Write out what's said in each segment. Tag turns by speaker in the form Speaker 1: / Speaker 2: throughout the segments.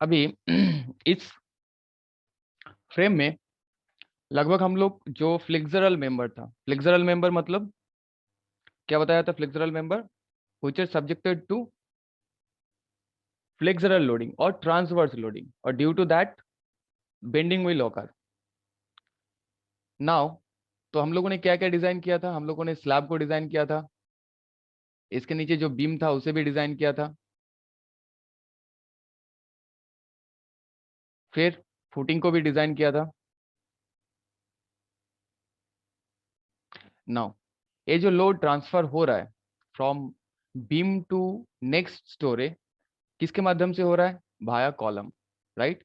Speaker 1: अभी इस फ्रेम में लगभग हम लोग जो फ्लेक्सुरल मेंबर था, फ्लेक्सुरल मेंबर मतलब क्या बताया था? Flexural member which are subjected to flexural loading और ट्रांसवर्स लोडिंग, और due to that bending will occur. Now तो हम लोगों ने क्या क्या डिजाइन किया था? हम लोगों ने स्लैब को डिजाइन किया था, इसके नीचे जो बीम था उसे भी डिजाइन किया था, फिर फुटिंग को भी डिजाइन किया था। नाउ ये जो लोड ट्रांसफर हो रहा है from beam to next storey, किसके माध्यम से हो रहा है? भाया कॉलम, राइट?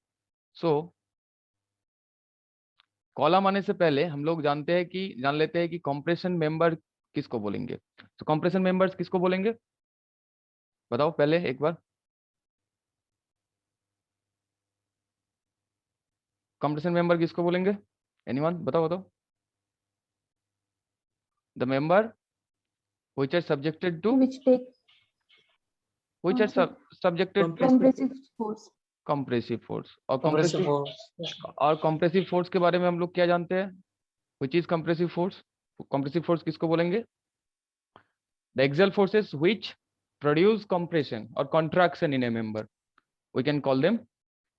Speaker 1: सो कॉलम आने से पहले हम लोग जान लेते हैं कि कंप्रेशन मेंबर किसको बोलेंगे। तो कंप्रेशन मेंबर्स किसको बोलेंगे? बताओ पहले एक बार। कंप्रेशन मेंबर किसको बोलेंगे? एनीवन बताओ बताओ। The member which are subjected to
Speaker 2: which take
Speaker 1: which are subjected to
Speaker 2: compressive force.
Speaker 1: compressive force। और
Speaker 3: Compressive
Speaker 1: compressive force के बारे में हम लोग क्या जानते हैं? which is compressive force? compressive force किसको बोलेंगे? the axial forces which produce compression or contraction in a member, we can call them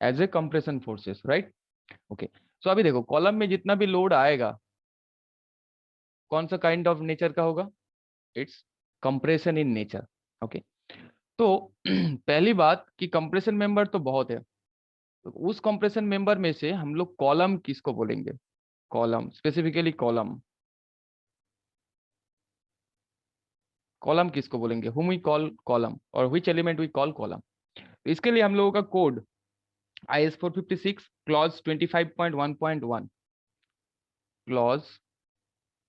Speaker 1: as a compression forces, right? okay, so अभी देखो कॉलम में जितना भी लोड आएगा कौन सा काइंड ऑफ नेचर का होगा? It's compression in nature. Okay, तो पहली बात कि कंप्रेशन मेंबर तो बहुत है, तो उस कंप्रेशन मेंबर में से हम लोग कॉलम किसको बोलेंगे? Column, specifically column. कॉलम किसको बोलेंगे? whom we call column और which element we call column? तो इसके लिए हम लोगों का code IS 456 clause 25.1.1, clause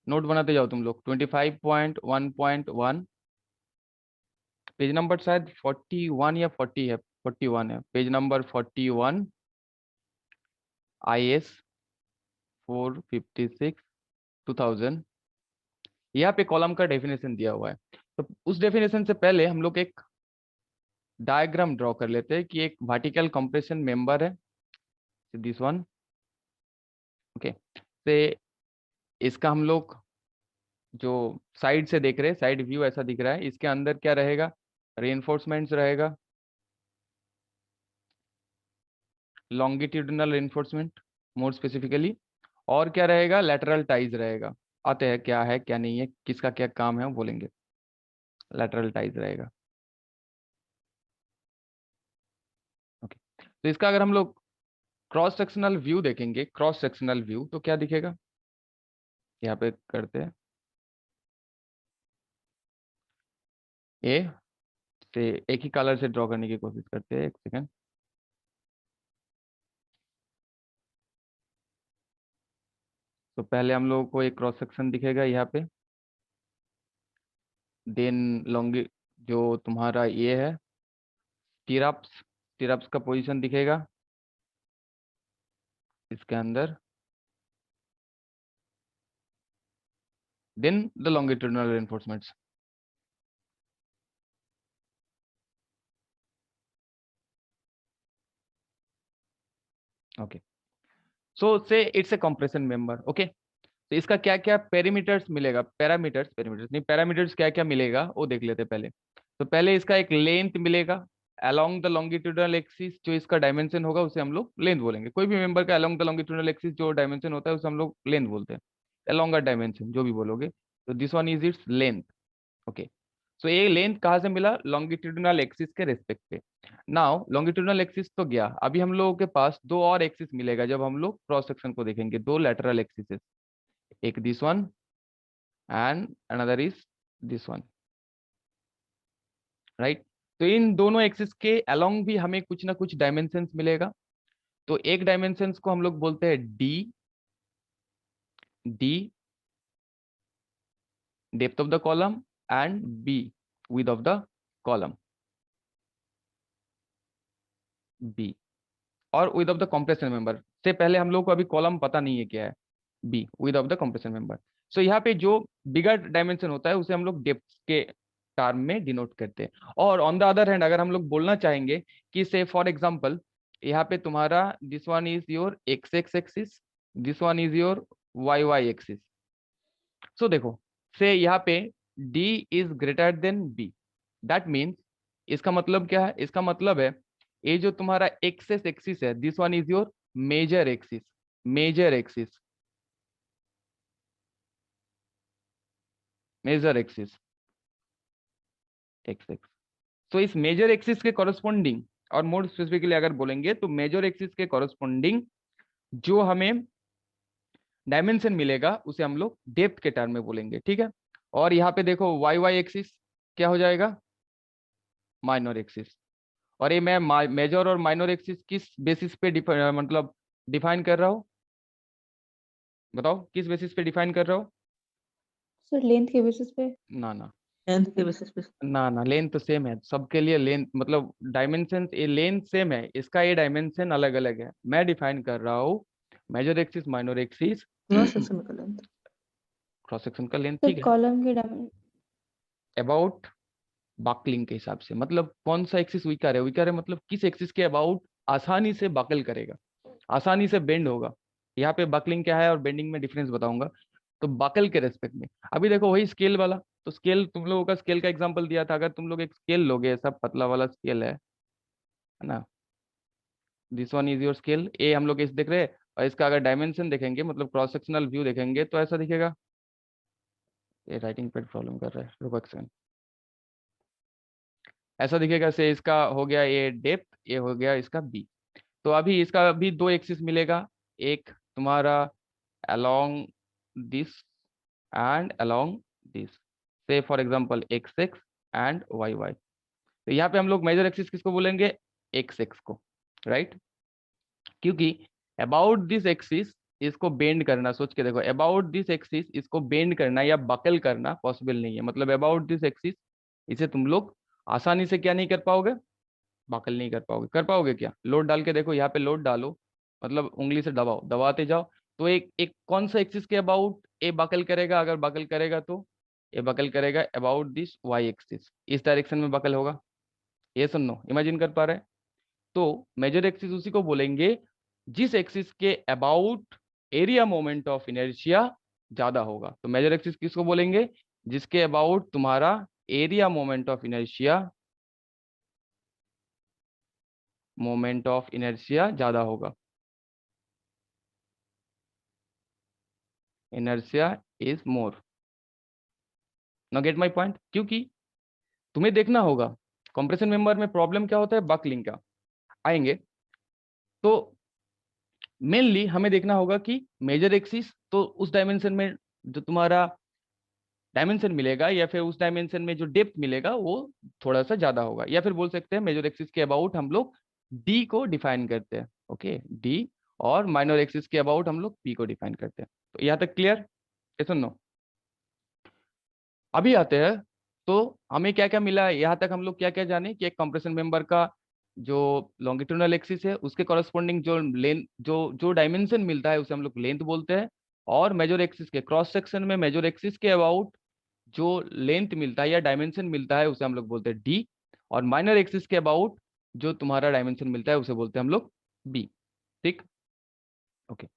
Speaker 1: note बनाते जाओ तुम लोग, 25.1.1, पेज नंबर शायद 41 या 40 है, 41 है, पेज नंबर 41, IS 456 2000। यहाँ पे कॉलम का डेफिनेशन दिया हुआ है। तो उस डेफिनेशन से पहले हम लोग एक डायग्राम ड्रॉ कर लेते हैं कि एक वर्टिकल कंप्रेशन मेंबर है, दिस वन। ओके, से इसका हम लोग जो साइड से देख रहे हैं, साइड व्यू ऐसा दिख रहा है, इसके अंदर क्या रहेगा? रेनफोर्समेंट्स रहेगा, लॉन्गिट्यूडिनल रेनफोर्समेंट मोर स्पेसिफिकली, और क्या रहेगा? लैटरल टाइज रहेगा। आते हैं क्या है क्या नहीं है, किसका क्या काम है वो बोलेंगे। लैटरल टाइज रहेगा। ओके, तो इसका अगर हम लोग क्रॉस सेक्शनल व्यू देखेंगे, क्रॉस सेक्शनल व्यू, तो क्या दिखेगा? यहाँ पे करते हैं ए से एक ही कलर से ड्रॉ करने की कोशिश करते हैं, एक सेकेंड। तो पहले हम लोगों को एक क्रॉस सेक्शन दिखेगा यहाँ पे, देन लॉन्गी जो तुम्हारा ये है स्टीरअप्स, स्टीरअप्स का पोजीशन दिखेगा इसके अंदर, देन द लॉन्गिट्यूडिनल रेनफोर्समेंट्स। ओके, सो से it's a compression member. Okay, तो इसका क्या क्या पेरीमीटर्स मिलेगा? पैरामीटर्स, पैरामीटर्स नहीं, पैरामीटर्स क्या क्या मिलेगा वो देख लेते हैं पहले। तो पहले इसका एक लेंथ मिलेगा अलोंग द लॉन्गिट्यूडिनल एक्सिस, जो इसका डायमेंशन होगा उसे हम लोग लेंथ बोलेंगे। कोई भी मेंबर का अलोंग द लॉन्गिट्यूडिनल एक्सिस जो डायमेंशन होता है उसे हम लोग लेंथ बोलते हैं, अलोंग अ डायमेंशन जो भी बोलोगे। तो this one is its length. Okay, so ये लेंथ कहाँ से मिला? लॉन्गिट्यूडिनल एक्सिस के रेस्पेक्ट पे। नाउ लॉन्गिट्यूडिनल एक्सिस तो गया, अभी हम लोगों के पास दो और एक्सिस मिलेगा जब हम लोग क्रॉस सेक्शन को देखेंगे, दो लैटरल एक्सिस, एक this one and another is this one, right? तो इन दोनों एक्सिस के अलोंग भी हमें कुछ ना कुछ डायमेंशंस मिलेगा। तो एक डायमेंशंस को हम लोग बोलते हैं D, D depth of the column, and B width of the column, B, और width of the compression member से पहले हम लोग को अभी कॉलम पता नहीं है क्या है, B width of the compression member. So यहाँ पे जो बिगर डायमेंशन होता है उसे हम लोग डेप्थ के टर्म में डिनोट करते हैं। और ऑन द अदर हैंड अगर हम लोग बोलना चाहेंगे कि से फॉर एग्जांपल यहाँ पे तुम्हारा this one is your X X axis, this one is your Y Y axis. So देखो, से यहाँ पे d is greater than b, that means इसका मतलब क्या है, इसका मतलब है ये जो तुम्हारा एक्सेस एक्सिस है, this one is your major axis, major axis, major axis X X. तो इस मेजर एक्सिस के कॉरस्पॉन्डिंग, और मोर स्पेसिफिकली अगर बोलेंगे तो मेजर एक्सिस के कॉरस्पॉन्डिंग जो हमें डायमेंशन मिलेगा उसे हम लोग डेप्थ के टर्म में बोलेंगे, ठीक है। और यहाँ पे देखो वाई वाई एक्सिस क्या हो जाएगा, माइनर एक्सिस। और ये मैं मेजर और माइनर एक्सिस किस बेसिस पे मतलब डिफाइन कर रहा हूँ, बताओ किस बेसिस पे डिफाइन कर रहा हूँ।
Speaker 2: सर लेंथ के बेसिस पे।
Speaker 1: ना ना
Speaker 3: लेंथ के बेसिस पे।
Speaker 1: ना लेंथ तो सेम है सबके लिए, लेंथ मतलब डायमेंशन, ये लेंथ सेम है, इसका ये डायमेंशन अलग अलग है। मैं डिफाइन कर रहा हूँ major axis minor axis,
Speaker 3: cross section का लेंथ।
Speaker 1: क्रॉस सेक्शन का लेंथ,
Speaker 2: सर
Speaker 1: ठीक है,
Speaker 2: कॉलम के डायमेंशन।
Speaker 1: अबाउट बकलिंग के हिसाब से, मतलब कौन सा एक्सिस वीकर है, वीकर है मतलब किस एक्सिस के अबाउट आसानी से बकल करेगा, आसानी से बेंड होगा। यहाँ पे बकलिंग क्या है और बेंडिंग में डिफरेंस बताऊंगा। तो बकल के रेस्पेक्ट में अभी देखो वही स्केल वाला, तो स्केल तुम लोगों का स्केल का एग्जांपल दिया था, अगर तुम लोग एक स्केल लोगे, ऐसा पतला वाला स्केल है ना, this one is your scale A, हम लोग इस देख रहे हैं, और इसका अगर डायमेंशन देखेंगे मतलब क्रॉस सेक्शनल व्यू देखेंगे तो ऐसा दिखेगा। ये राइटिंग पे प्रॉब्लम कर रहा है, रुको एक सेकंड। ऐसा दिखेगा, से इसका हो गया ये डेप्थ, ये हो गया इसका बी। तो अभी इसका भी दो एक्सिस मिलेगा, एक तुम्हारा along this and along this, say for example X X and Y Y. तो यहाँ पे हम लोग मेजर एक्सिस किसको बोलेंगे, एक्स एक्स को, राइट। क्योंकि अबाउट दिस एक्सिस इसको बेंड करना, सोच के देखो, अबाउट दिस एक्सिस इसको बेंड करना या बकल करना पॉसिबल नहीं है, मतलब अबाउट दिस एक्सिस इसे तुम लोग आसानी से क्या नहीं कर पाओगे, बकल नहीं कर पाओगे। कर पाओगे क्या, लोड डाल के देखो, यहाँ पे लोड डालो, मतलब उंगली से दबाओ, दबाते जाओ, तो एक एक कौन सा एक्सिस के अबाउट ए बकल करेगा, अगर बकल करेगा तो ये बकल करेगा अबाउट दिस वाई एक्सिस, इस डायरेक्शन में बकल होगा। ये सुनो, इमेजिन कर पा रहे हैं। तो मेजर एक्सिस उसी को बोलेंगे जिस एक्सिस के about area moment of inertia ज्यादा होगा। तो मेजर एक्सिस किसको बोलेंगे, जिसके अबाउट तुम्हारा area moment of inertia, moment of inertia ज्यादा होगा, inertia is more. Now get my point. क्योंकि तुम्हें देखना होगा कंप्रेशन मेंबर में प्रॉब्लम क्या होता है, बकलिंग का आएंगे। तो मेनली हमें देखना होगा कि मेजर एक्सिस तो उस डायमेंशन में जो तुम्हारा डायमेंशन मिलेगा, या फिर उस डायमेंशन में जो डेप्थ मिलेगा वो थोड़ा सा ज्यादा होगा, या फिर बोल सकते हैं मेजर एक्सिस के अबाउट हम लोग डी को डिफाइन करते हैं, ओके डी। और माइनर एक्सिस के अबाउट हम लोग पी को डिफाइन करते हैं। तो यहाँ तक क्लियर है, सुनो। अभी आते हैं, तो हमें क्या क्या मिला है, यहाँ तक हम लोग क्या क्या जाने कि एक कंप्रेशन मेंबर का जो लॉन्गिट्यूडनल एक्सिस है उसके कॉरस्पॉन्डिंग जो लेंथ, जो जो डायमेंशन मिलता है उसे हम लोग लेंथ बोलते हैं। और मेजर एक्सिस के क्रॉस सेक्शन में मेजर एक्सिस के अबाउट जो लेंथ मिलता है या डायमेंशन मिलता है उसे हम लोग बोलते हैं डी। और माइनर एक्सिस के अबाउट जो तुम्हारा डायमेंशन मिलता है उसे बोलते हैं हम लोग बी, ठीक, okay.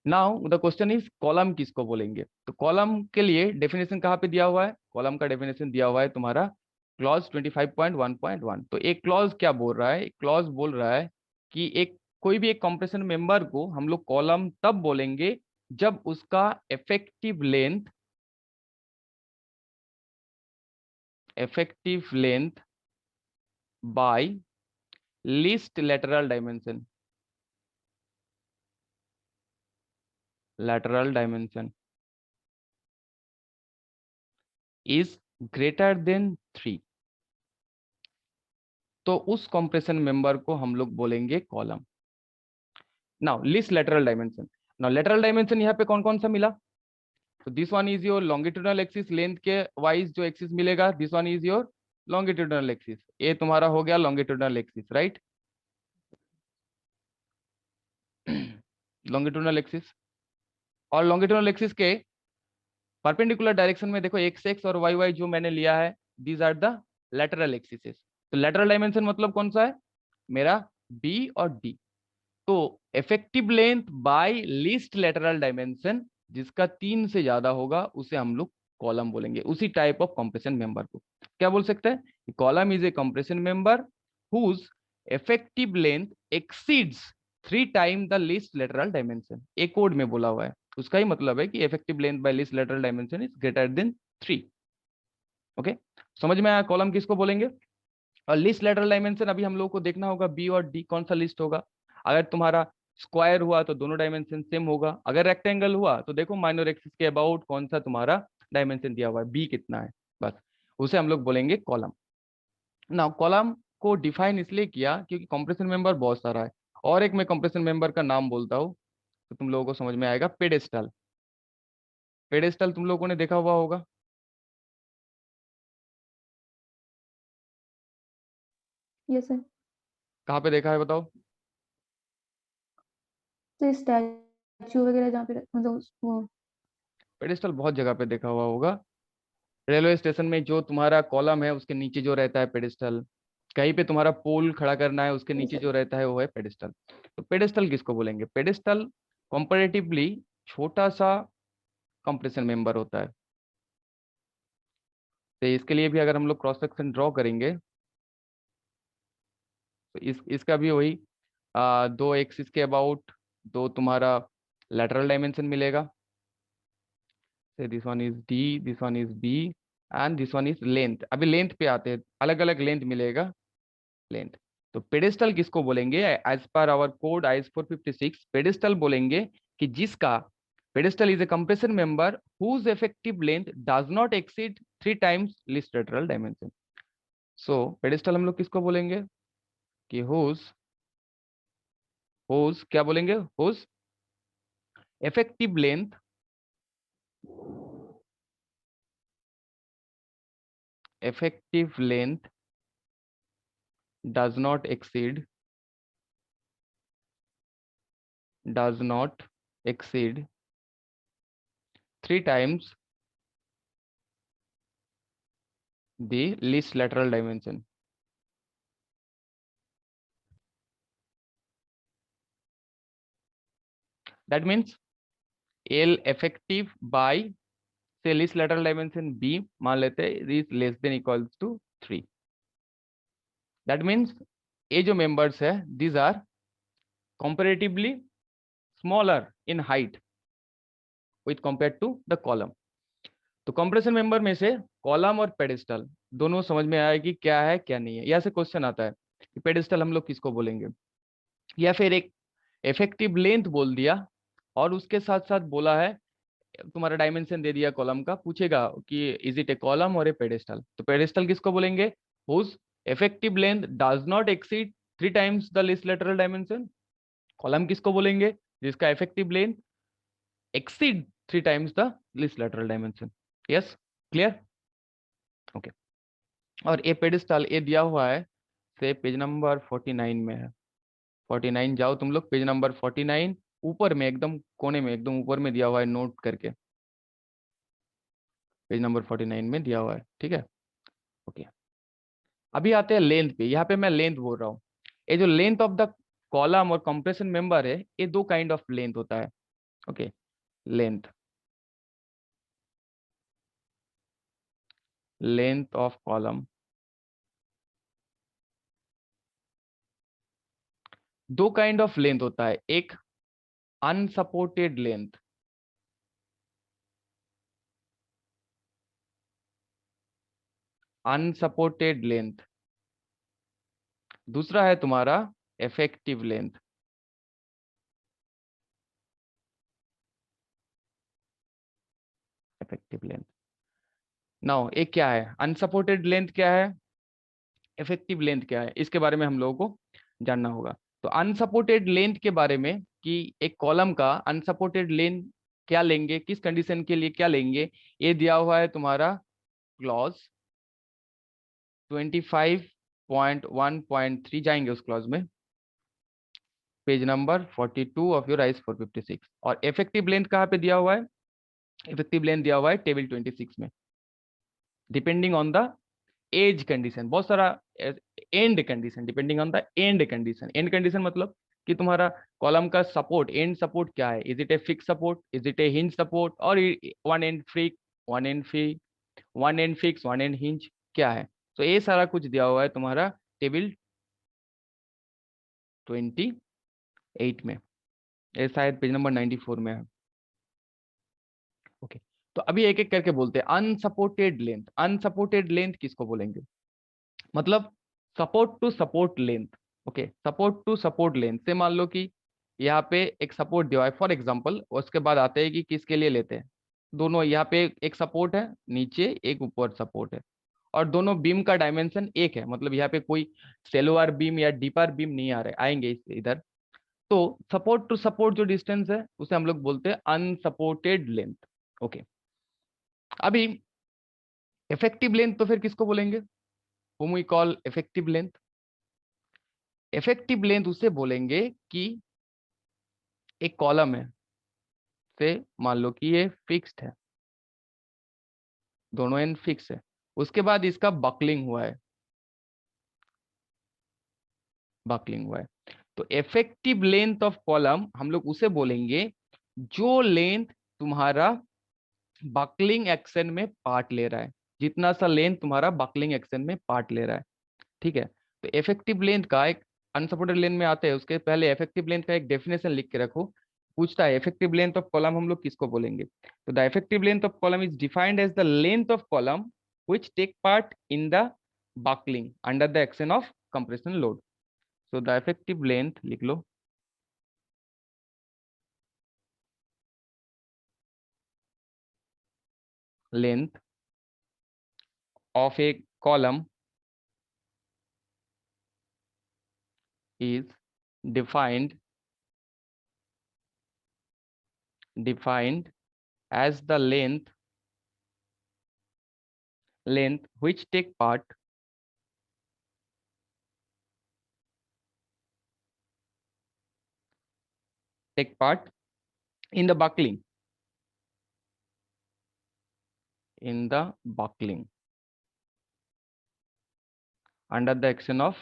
Speaker 1: Now the question is column किसको बोलेंगे। तो कॉलम के लिए डेफिनेशन कहाँ पे दिया हुआ है, कॉलम का डेफिनेशन दिया हुआ है तुम्हारा क्लॉज 25.1.1। तो एक क्लॉज क्या बोल रहा है, एक क्लॉज बोल रहा है कि एक कोई भी एक कंप्रेशन मेंबर को हम लोग कॉलम तब बोलेंगे जब उसका effective length by least lateral dimension, lateral dimension is greater than 3, तो उस कंप्रेशन मेंबर को हम लोग बोलेंगे column. Now least lateral dimension. Now lateral dimension यहाँ पे कौन कौन सा मिला, तो this one is your longitudinal axis, length के वाइज जो एक्सिस मिलेगा, this one is your longitudinal axis, ये तुम्हारा हो गया longitudinal axis, right. Longitudinal axis, और लॉन्गिट्यूडनल एक्सिस के परपेंडिकुलर डायरेक्शन में देखो एक्स एक्स और वाई वाई जो मैंने लिया है, these are the lateral axes. तो लेटरल डायमेंशन मतलब कौन सा है, मेरा बी और डी। तो effective length by least lateral dimension जिसका 3 से ज्यादा होगा उसे हम लोग कॉलम बोलेंगे। उसी टाइप ऑफ कंप्रेशन मेंबर को क्या बोल सकते हैं? Column is a compression member whose effective length exceeds 3 time the least lateral dimension. एक कोड में बोला हुआ है, उसका ही मतलब है कि effective length by least lateral dimension is greater than 3। Okay, समझ में आया कॉलम किसको बोलेंगे? और लिस्ट लेटरल डायमेंशन अभी हम लोग को देखना होगा बी और डी कौन सा लिस्ट होगा। अगर तुम्हारा स्क्वायर हुआ तो दोनों डायमेंशन सेम होगा, अगर रेक्टेंगल हुआ तो देखो माइनर एक्सिस के अबाउट कौन सा तुम्हारा डायमेंशन दिया हुआ है, बी कितना है, बस उसे हम लोग बोलेंगे कॉलम। ना कॉलम को डिफाइन इसलिए किया क्योंकि कंप्रेशन मेंबर बहुत सारा है। और एक मैं कंप्रेशन मेंबर का नाम बोलता हूँ तो तुम लोगों को समझ में आएगा, पेडेस्टल। पेडेस्टल तुम लोगों ने देखा हुआ होगा।
Speaker 2: Yes sir.
Speaker 1: कहाँ पे देखा है बताओ?
Speaker 2: तो स्टैचू वगैरह जहाँ पे मतलब वो।
Speaker 1: पेडेस्टल बहुत जगह पे देखा हुआ होगा। रेलवे स्टेशन में जो तुम्हारा कॉलम है उसके नीचे जो रहता है पेडिस्टल, कहीं पे तुम्हारा पोल खड़ा करना है उसके
Speaker 2: यस
Speaker 1: नीचे
Speaker 2: सर।
Speaker 1: जो रहता है वो है पेडिस्टल। तो पेडिस्टल किसको बोलेंगे? पेडिस्टल कंपैरेटिवली छोटा सा कंप्रेशन मेंबर होता है। तो इसके लिए भी अगर हम लोग क्रॉस सेक्शन ड्रॉ करेंगे तो इसका भी वही 2 एक्सिस के अबाउट 2 तुम्हारा लेटरल डायमेंशन मिलेगा। This one is D, this one is B and this one is length. अभी लेंथ पे आते हैं, अलग अलग लेंथ मिलेगा, लेंथ। तो पेडिस्टल किसको बोलेंगे? As per hour code IS 456 pedestal बोलेंगे कि जिसका pedestal is a compression member whose effective length does not exceed 3 times least lateral dimension. So pedestal हम लोग किसको बोलेंगे कि हुज हुज क्या बोलेंगे? Whose effective length effective length does not exceed 3 times the least lateral dimension. That means L effective by say least lateral dimension B मान लेते हैं is less than equals to 3. That means ये जो members है these are comparatively smaller in height with compared to the column. तो compression member में से column और पेडिस्टल दोनों समझ में आया कि क्या है क्या नहीं है। यहाँ से क्वेश्चन आता है कि पेडिस्टल हम लोग किसको बोलेंगे, या फिर एक इफेक्टिव लेंथ बोल दिया और उसके साथ साथ बोला है तुम्हारा डायमेंशन दे दिया कॉलम का, पूछेगा कि इज इट ए कॉलम और ए पेडिस्टल। तो पेडिस्टल किसको बोलेंगे? Whose effective length does not exceed 3 times the least lateral dimension. Column किसको बोलेंगे? जिसका effective length exceed 3 times the least lateral dimension. Yes, clear? Okay. और ये पेडिस्टल ये दिया हुआ है से पेज नंबर 49 में है। 49 जाओ तुम लोग, पेज नंबर 49 ऊपर में एकदम कोने में एकदम ऊपर में दिया हुआ है, नोट करके पेज नंबर 49 में दिया हुआ है, ठीक है? ओके, अभी आते हैं लेंथ पे। यहाँ पे मैं लेंथ बोल रहा हूँ। ये जो लेंथ ऑफ द कॉलम और कंप्रेशन मेंबर है ये 2 काइंड ऑफ लेंथ होता है। Okay, length length of column 2 kind of length होता है। एक अनसपोर्टेड लेंथ, अनसपोर्टेड लेंथ। दूसरा है तुम्हारा effective length. Effective length now एक क्या है, अनसपोर्टेड लेंथ क्या है, इफेक्टिव लेंथ क्या है, इसके बारे में हम लोगों को जानना होगा। तो अनसपोर्टेड लेंथ के बारे में कि एक कॉलम का अनसपोर्टेड लेंथ क्या लेंगे, किस कंडीशन के लिए क्या लेंगे, ये दिया हुआ है तुम्हारा क्लॉज 25.1.3। जाएंगे उस क्लॉज में, page number 42 of your IS 456। और इफेक्टिव लेंथ कहाँ पे दिया हुआ है? इफेक्टिव लेंथ दिया हुआ है टेबल 26 में, depending on the edge condition. बहुत सारा end condition, depending on the end condition. End condition मतलब कि तुम्हारा कॉलम का सपोर्ट, एंड सपोर्ट क्या है, is it a fix support, is it a hinge support, और one end free, one end free, one end fix, one end hinge क्या है। तो ये सारा कुछ दिया हुआ है तुम्हारा टेबल 28 में, ये शायद पेज नंबर 94 में है। ओके, तो अभी एक एक करके बोलते हैं। अनसपोर्टेड लेंथ, अनसपोर्टेड लेंथ किसको बोलेंगे, मतलब support to support length. Okay, support to support length से मान लो कि यहाँ पे एक सपोर्ट दिया है फॉर एग्जांपल, उसके बाद आते हैं कि किसके लिए लेते हैं। दोनों यहाँ पे एक सपोर्ट है नीचे, एक ऊपर सपोर्ट है, और दोनों बीम का डायमेंशन एक है, मतलब यहाँ पे कोई सेलोआर बीम या डीपर बीम नहीं आ रहे, आएंगे इधर। तो सपोर्ट टू सपोर्ट जो डिस्टेंस है उसे हम लोग बोलते हैं अनसपोर्टेड लेंथ। ओके, अभी इफेक्टिव लेंथ तो फिर किसको बोलेंगे, whom we call effective length। Effective length उसे बोलेंगे कि एक कॉलम है, से मान लो कि ये फिक्स्ड है, दोनों एंड फिक्स है, उसके बाद इसका बकलिंग हुआ है, बकलिंग हुआ है। तो इफेक्टिव लेंथ ऑफ कॉलम हम लोग उसे बोलेंगे जो लेंथ तुम्हारा बकलिंग एक्शन में पार्ट ले रहा है, जितना सा लेंथ तुम्हारा बकलिंग एक्शन में पार्ट ले रहा है। ठीक है, तो इफेक्टिव लेंथ का एक, अनसपोर्टेड लेंथ में आते हैं उसके पहले इफेक्टिव लेंथ का एक डेफिनेशन लिख के रखो। पूछता है इफेक्टिव लेंथ ऑफ कॉलम हम लोग किसको बोलेंगे, तो the effective length of column is defined as the length of column which take part in the buckling under the action of compression load. So the effective length लिख लो, length of a column is defined as the length which take part in the buckling, under the action of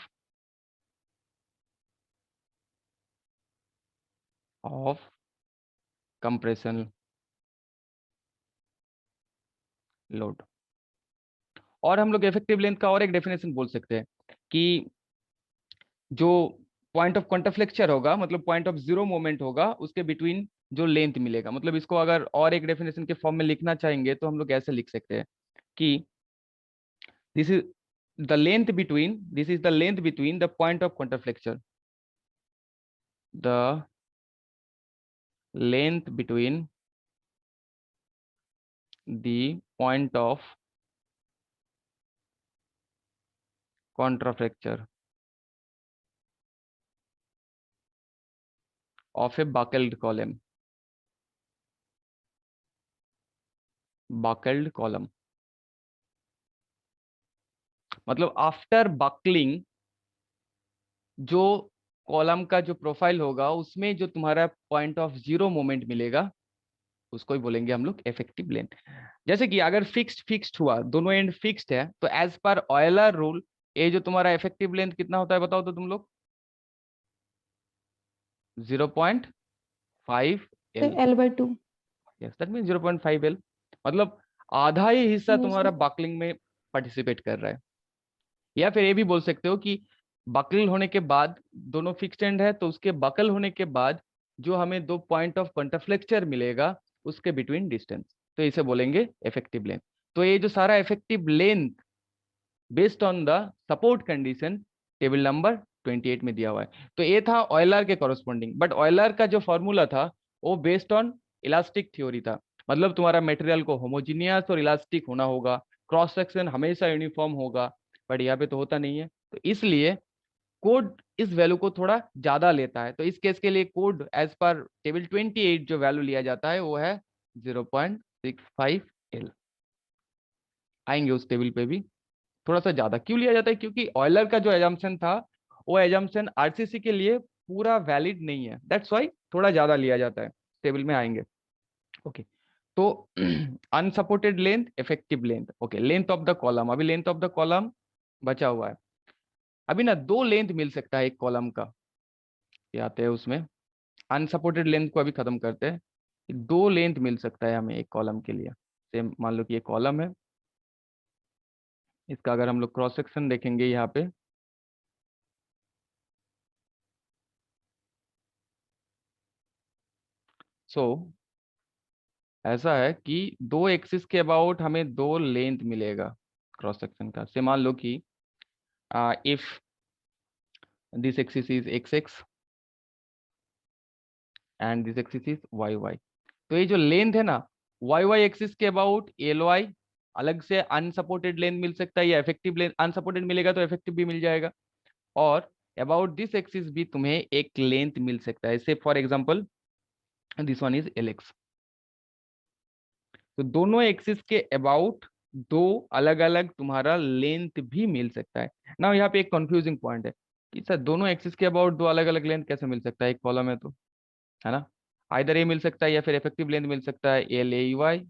Speaker 1: compression load. और हम लोग effective length का और एक definition बोल सकते हैं कि जो पॉइंट ऑफ कॉन्ट्राफ्लेक्चर होगा, मतलब पॉइंट ऑफ जीरो मोमेंट होगा, उसके बिटवीन जो लेंथ मिलेगा, मतलब इसको अगर और एक डेफिनेशन के फॉर्म में लिखना चाहेंगे तो हम लोग ऐसे लिख सकते हैं कि this is the length between, this is the length between the point of contraflexure, the length between the point of contraflexure of a buckled column, buckled column मतलब आफ्टर बकलिंग जो कॉलम का जो प्रोफाइल होगा उसमें जो तुम्हारा point of zero moment मिलेगा उसको ही बोलेंगे हम लोग इफेक्टिव लेंथ। जैसे कि अगर फिक्स्ड हुआ, दोनों एंड फिक्स्ड है, तो एज पर ऑयलर रूल ये जो तुम्हारा इफेक्टिव लेंथ कितना होता है बताओ तो तुम लोग, 0.5 L।
Speaker 2: L/2।
Speaker 1: Yes, that means 0.5 L, मतलब आधा ही हिस्सा
Speaker 2: Yes,
Speaker 1: तुम्हारा
Speaker 2: sir।
Speaker 1: बकलिंग में पार्टिसिपेट कर रहा है। या फिर ये भी बोल सकते हो कि बकल होने के बाद, दोनों फिक्स्ड एंड है तो उसके बकल होने के बाद जो हमें दो पॉइंट ऑफ कॉन्ट्राफ्लेक्चर मिलेगा उसके बिटवीन डिस्टेंस, तो इसे बोलेंगे इफेक्टिव लेंथ। तो ये जो सारा effective length based on the support condition table number 28 में दिया हुआ है। तो ये था ऑयलर के कॉरस्पॉन्डिंग, बट ऑयलर का जो फॉर्मूला था वो बेस्ड ऑन इलास्टिक थ्योरी था, मतलब तुम्हारा मटेरियल को होमोजीनियस और इलास्टिक होना होगा, क्रॉस सेक्शन हमेशा यूनिफॉर्म होगा, बट यहाँ पे तो होता नहीं है, तो इसलिए कोड इस वैल्यू को थोड़ा ज्यादा लेता है। तो इस केस के लिए कोड एज पर टेबल 28 जो वैल्यू लिया जाता है वो है 0.65 L। आएंगे उस टेबल पे भी। थोड़ा सा ज्यादा क्यों लिया जाता है, क्योंकि ऑयलर का जो एजम्पशन था वो एजम्पशन आरसीसी के लिए पूरा वैलिड नहीं है, दैट्स व्हाई थोड़ा ज्यादा लिया जाता है। टेबल में आएंगे। ओके, तो unsupported length, effective length. Okay, length of the column, अभी लेंथ ऑफ द कॉलम बचा हुआ है। अभी ना दो लेंथ मिल सकता है एक कॉलम का, ये आते हैं उसमें, अनसपोर्टेड लेंथ को अभी खत्म करते हैं। दो लेंथ मिल सकता है हमें एक कॉलम के लिए। सेम मान लो कि ये कॉलम है, इसका अगर हम लोग क्रॉस सेक्शन देखेंगे यहाँ पे, सो ऐसा है कि दो एक्सिस के अबाउट हमें दो लेंथ मिलेगा क्रॉस सेक्शन का। से मान लो कि if this axis is X X and this axis is Y Y, तो ये जो लेंथ है ना वाई वाई एक्सिस के अबाउट एल वाई अलग से अनसपोर्टेड लेंथ मिल सकता है, या इफेक्टिव लेंथ अनसपोर्टेड मिलेगा तो इफेक्टिव भी मिल जाएगा, और अबाउट दिस एक्सिस भी तुम्हें एक लेंथ मिल सकता है। से for example this one is L x. तो दोनों एक्सिस के अबाउट दो अलग अलग तुम्हारा लेंथ भी मिल सकता है ना। यहाँ पे एक कंफ्यूजिंग पॉइंट है कि सर दोनों एक्सिस के अबाउट दो अलग अलग लेंथ कैसे मिल सकता है, एक कॉलम है तो, है ना। आइदर ए मिल सकता है या फिर इफेक्टिव लेंथ मिल सकता है, L A Y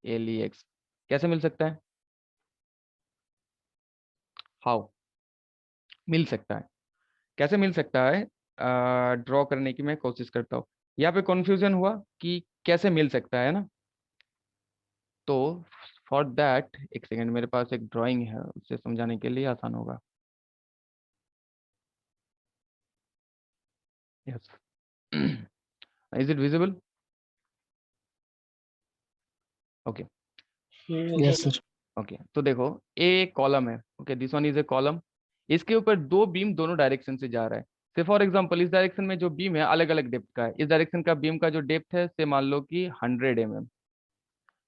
Speaker 1: L E X. कैसे मिल सकता है, हाउ मिल सकता है, कैसे मिल सकता है, ड्रॉ करने की मैं कोशिश करता हूँ। यहाँ पे कंफ्यूजन हुआ कि कैसे मिल सकता है ना, तो फॉर दैट एक सेकेंड, मेरे पास एक ड्राइंग है, उससे समझाने के लिए आसान होगा। Yes is it visible? Okay
Speaker 4: yes sir.
Speaker 1: Okay, तो देखो ए कॉलम है, okay this one is a column, इसके ऊपर दो बीम दोनों डायरेक्शन से जा रहा है। से फॉर एग्जांपल इस डायरेक्शन में जो बीम है अलग अलग डेप्थ का है, इस डायरेक्शन का बीम का जो डेप्थ है से मान लो कि 100 mm,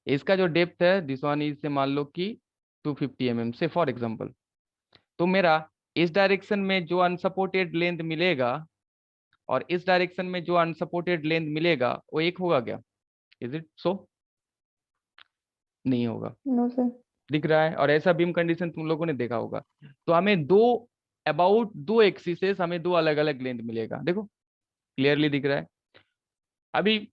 Speaker 1: इसका जो डेप्थ है दिस वन इज से मान लो कि 250 mm से फॉर एग्जांपल। तो मेरा इस डायरेक्शन में जो अनसपोर्टेड लेंथ मिलेगा और इस डायरेक्शन में जो अनसपोर्टेड लेंथ मिलेगा वो एक होगा क्या? Is it so? नहीं होगा।
Speaker 2: No sir.
Speaker 1: दिख रहा है, और ऐसा बीम कंडीशन तुम लोगों ने देखा होगा। तो हमें दो अबाउट दो एक्सिसेस हमें दो अलग अलग लेंथ मिलेगा, देखो क्लियरली दिख रहा है। अभी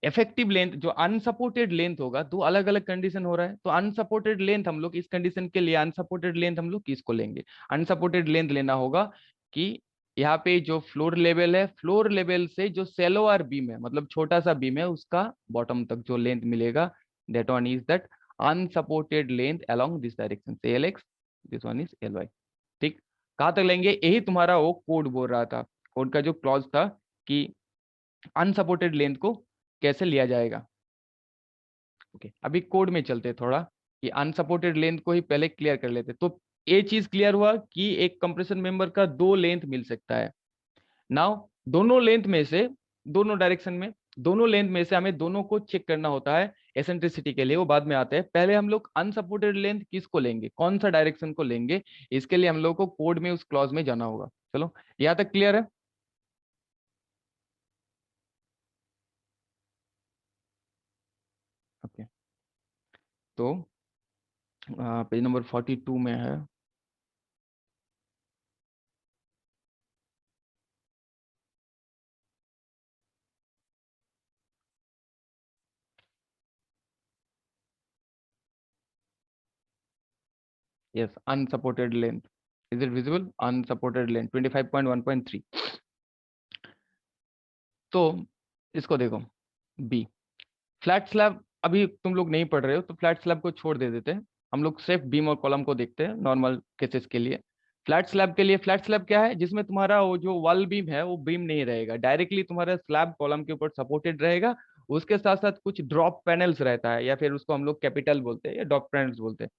Speaker 1: इफेक्टिव लेंथ जो अनसपोर्टेड लेंथ होगा, दो अलग अलग कंडीशन हो रहा है, तो अनसपोर्टेड लेंथ हम लोग इस कंडीशन के लिए अनसपोर्टेड लेंथ हम लोग किसको लेंगे? अनसपोर्टेड लेंथ लेना होगा कि यहाँ पे जो फ्लोर लेवल है, फ्लोर लेवल से जो सेलोअर बीम है, मतलब छोटा सा बीम है, उसका बॉटम तक जो लेंथ मिलेगा, that one is that unsupported length along this direction say L X, this one is L Y. ठीक, कहाँ तक लेंगे? यही तुम्हारा वो कोड बोल रहा था, कोड का जो क्लॉज था कि अनसपोर्टेड लेंथ को कैसे लिया जाएगा। ओके, अभी कोड में चलते थोड़ा कि अनसपोर्टेड लेंथ को ही पहले क्लियर कर लेते। तो ये चीज क्लियर हुआ कि एक कंप्रेशन मेंबर का दो लेंथ मिल सकता है। नाउ दोनों लेंथ में से, दोनों डायरेक्शन में दोनों लेंथ में से हमें दोनों को चेक करना होता है एसेंट्रिसिटी के लिए, वो बाद में आते हैं। पहले हम लोग अनसपोर्टेड लेंथ किसको लेंगे, कौन सा डायरेक्शन को लेंगे, इसके लिए हम लोग को कोड में उस क्लॉज में जाना होगा। चलो यहाँ तक क्लियर है? ओके, तो पेज नंबर 42 में है। Yes, unsupported length. Is it visible? Unsupported length 25.1.3। तो इसको देखो, बी फ्लैट स्लैब, अभी तुम लोग नहीं पढ़ रहे हो तो फ्लैट स्लैब को छोड़ दे देते हैं, हम लोग सिर्फ बीम और कॉलम को देखते हैं नॉर्मल केसेस के लिए। फ्लैट स्लैब के लिए, फ्लैट स्लैब क्या है? जिसमें तुम्हारा वो जो वॉल बीम है वो बीम नहीं रहेगा, डायरेक्टली तुम्हारा स्लैब कॉलम के ऊपर सपोर्टेड रहेगा। उसके साथ साथ कुछ ड्रॉप पैनल्स रहता है, या फिर उसको हम लोग कैपिटल बोलते हैं या ड्रॉप पैनल्स बोलते हैं।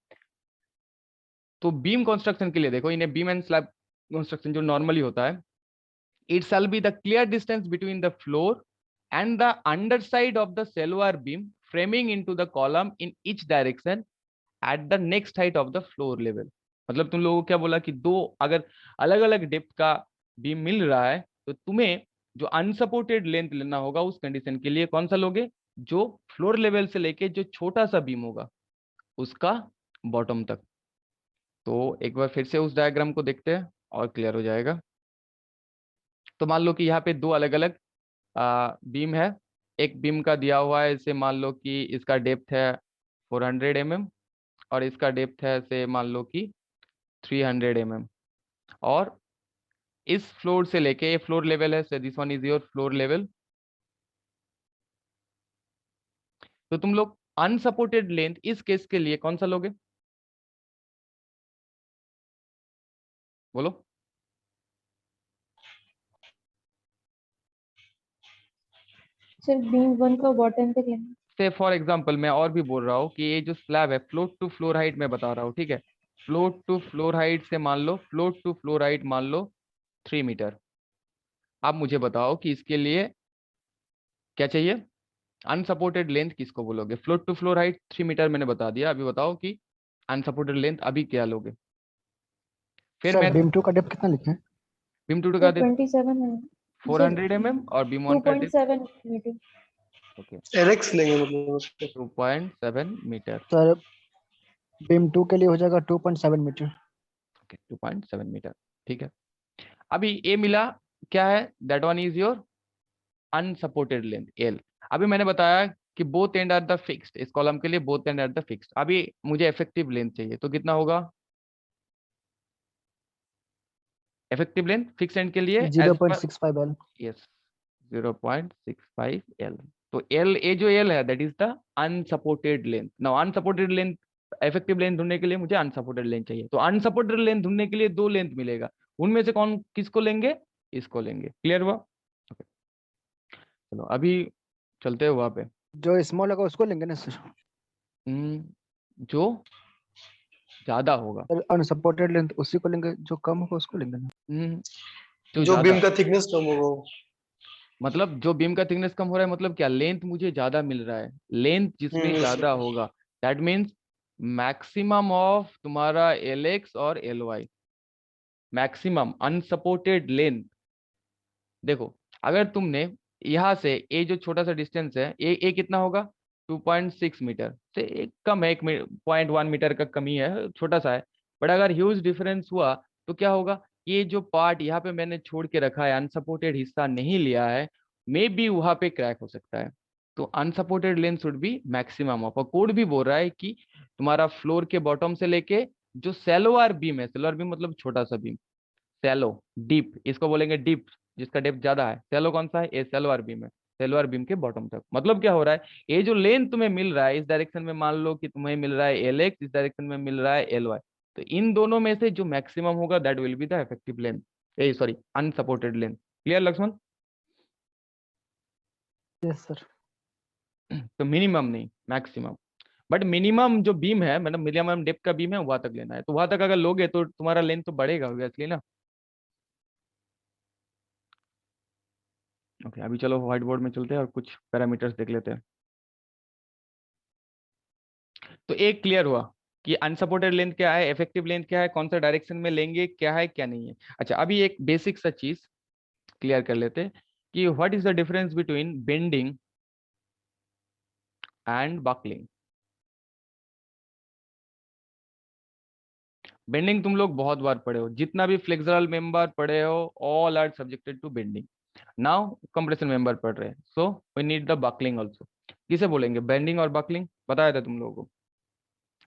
Speaker 1: तो बीम कंस्ट्रक्शन के लिए देखो, इन्हें बीम एंड स्लैब कंस्ट्रक्शन जो नॉर्मली होता है, it shall be the clear distance between the floor and the underside of the cellular beam framing into the column in each direction at the next height of the floor level। मतलब तुम लोगों को क्या बोला कि दो अगर अलग अलग डेप्थ का बीम मिल रहा है तो तुम्हें जो अनसपोर्टेड लेंथ लेना होगा उस कंडीशन के लिए कौन सा लोगे? जो फ्लोर लेवल से लेके जो छोटा सा बीम होगा उसका बॉटम तक। तो एक बार फिर से उस डायग्राम को देखते हैं और क्लियर हो जाएगा। तो मान लो कि यहाँ पे दो अलग अलग बीम है, एक बीम का दिया हुआ है, इसे मान लो कि इसका डेप्थ है 400 mm और इसका डेप्थ है से मान लो कि 300 mm। और इस फ्लोर से लेके, ये फ्लोर लेवल है, so this one is your floor level. तो तुम लोग अनसपोर्टेड लेंथ इस केस के लिए कौन सा लोगे, बोलो।
Speaker 2: सर बीम 1 का बॉटम तक लेना।
Speaker 1: से फॉर एग्जांपल मैं और भी बोल रहा हूँ कि ये जो स्लैब है, फ्लोट टू फ्लोर हाइट मैं बता रहा हूँ, ठीक है। फ्लोट टू फ्लोर हाइट से मान लो, फ्लोट टू फ्लोर हाइट मान लो 3 मीटर। आप मुझे बताओ कि इसके लिए क्या चाहिए, अनसपोर्टेड लेंथ किसको बोलोगे। Float to floor height 3 metre मैंने बता दिया, अभी बताओ कि अनसपोर्टेड लेंथ अभी क्या लोगे। फिर
Speaker 4: सर
Speaker 1: मैं
Speaker 4: बीम 2 का डेप्थ कितना लिखे हैं?
Speaker 1: बीम टू का
Speaker 2: सर 27 है सर,
Speaker 1: 400 और बीम वन का डेप्थ
Speaker 2: 2.7 मीटर।
Speaker 1: ओके
Speaker 5: एलेक्स लेंगे मतलब उसको।
Speaker 1: 2.7 मीटर।
Speaker 4: सर बीम 2 के लिए हो जाएगा 2.7 मीटर।
Speaker 1: ओके 2.7 मीटर, ठीक है। अभी ए मिला, क्या है, that one is your unsupported length L. अभी मैंने बताया कि both end are the fixed, इस कॉलम के लिए both end are the fixed. अभी मुझे इफेक्टिव लेंथ चाहिए, तो कितना होगा इफेक्टिव लेंथ फिक्स एंड के लिए as per,
Speaker 4: 0.65 L।
Speaker 1: Yes 0.65 L. तो एल, ए जो एल है that is the unsupported length. Now unsupported length, effective length ढूंढने के लिए मुझे अनसपोर्टेड लेंथ चाहिए, तो अनसपोर्टेड लेंथ ढूंढने के लिए दो लेंथ मिलेगा, उनमें से कौन किसको लेंगे, इसको लेंगे। क्लियर हुआ? Okay. चलो अभी चलते हैं वहां पे।
Speaker 4: जो स्मॉल होगा उसको लेंगे ना सर?
Speaker 1: जो ज्यादा होगा,
Speaker 4: सर अनसपोर्टेड लेंथ उसी को लेंगे, जो कम होगा उसको लेंगे ना।
Speaker 1: जो
Speaker 5: जो
Speaker 1: ज्यादा,
Speaker 5: बीम का थिकनेस कम होगा वो।
Speaker 1: मतलब जो बीम का थिकनेस कम हो रहा है, मतलब क्या, लेंथ मुझे ज्यादा मिल रहा है, लेंथ जिसमें ज्यादा होगा, दैट मीन्स मैक्सिमम ऑफ तुम्हारा एल एक्स और L Y, maximum unsupported length. देखो अगर तुमने यहाँ से ए जो छोटा सा डिस्टेंस है, ए कितना होगा 2.6 मीटर से एक कम है, 1.1 मीटर का कमी है, छोटा सा है। बट अगर ह्यूज डिफरेंस हुआ तो क्या होगा, ये जो पार्ट यहाँ पे मैंने छोड़ के रखा है, अनसपोर्टेड हिस्सा नहीं लिया है, मे बी वहां पे क्रैक हो सकता है। तो unsupported length should be maximum of, और कोड भी बोल रहा है कि तुम्हारा फ्लोर के बॉटम से लेके जो सेलोवार बीम है, सेलोवार बीम मतलब छोटा सा बीम, सैलो डीप इसको बोलेंगे, डीप जिसका डेप्थ ज्यादा है। सैलो कौन सा है, ये सैलोवार बीम है, सैलोवार बीम के बॉटम तक। मतलब क्या हो रहा है, ये जो लेंथ तुम्हें मिल रहा है इस डायरेक्शन में, मान लो कि तुम्हें मिल रहा है एल एक्स, इस डायरेक्शन में मिल रहा है एल वाई, तो इन दोनों में से जो मैक्सिमम होगा that will be the effective length, a sorry unsupported length. Clear Lakshman?
Speaker 4: Yes sir.
Speaker 1: तो मिनिमम नहीं मैक्सिमम, बट मिनिमम जो बीम है, मतलब मिनिमम डेप्थ का बीम है वहां तक लेना है, तो वहां तक अगर लोगे तो तुम्हारा लेंथ तो बढ़ेगा ऑब्वियसली ना। ओके अभी चलो व्हाइट बोर्ड में चलते हैं और कुछ पैरामीटर्स देख लेते हैं। तो एक क्लियर हुआ कि अनसपोर्टेड लेंथ क्या है, इफेक्टिव लेंथ क्या है, कौन सा डायरेक्शन में लेंगे, क्या है क्या नहीं है। अच्छा अभी एक बेसिक सा चीज क्लियर कर लेते हैं कि what is the difference between bending and buckling. Bending तुम लोग बहुत बार पढ़े हो, जितना भी फ्लेक्सुरल मेंबर पढ़े हो all are subjected to bending. Now compression member पढ़ रहे हैं, so we need the buckling also. किसे बोलेंगे, बेंडिंग और बकलिंग बताया था तुम लोगों को,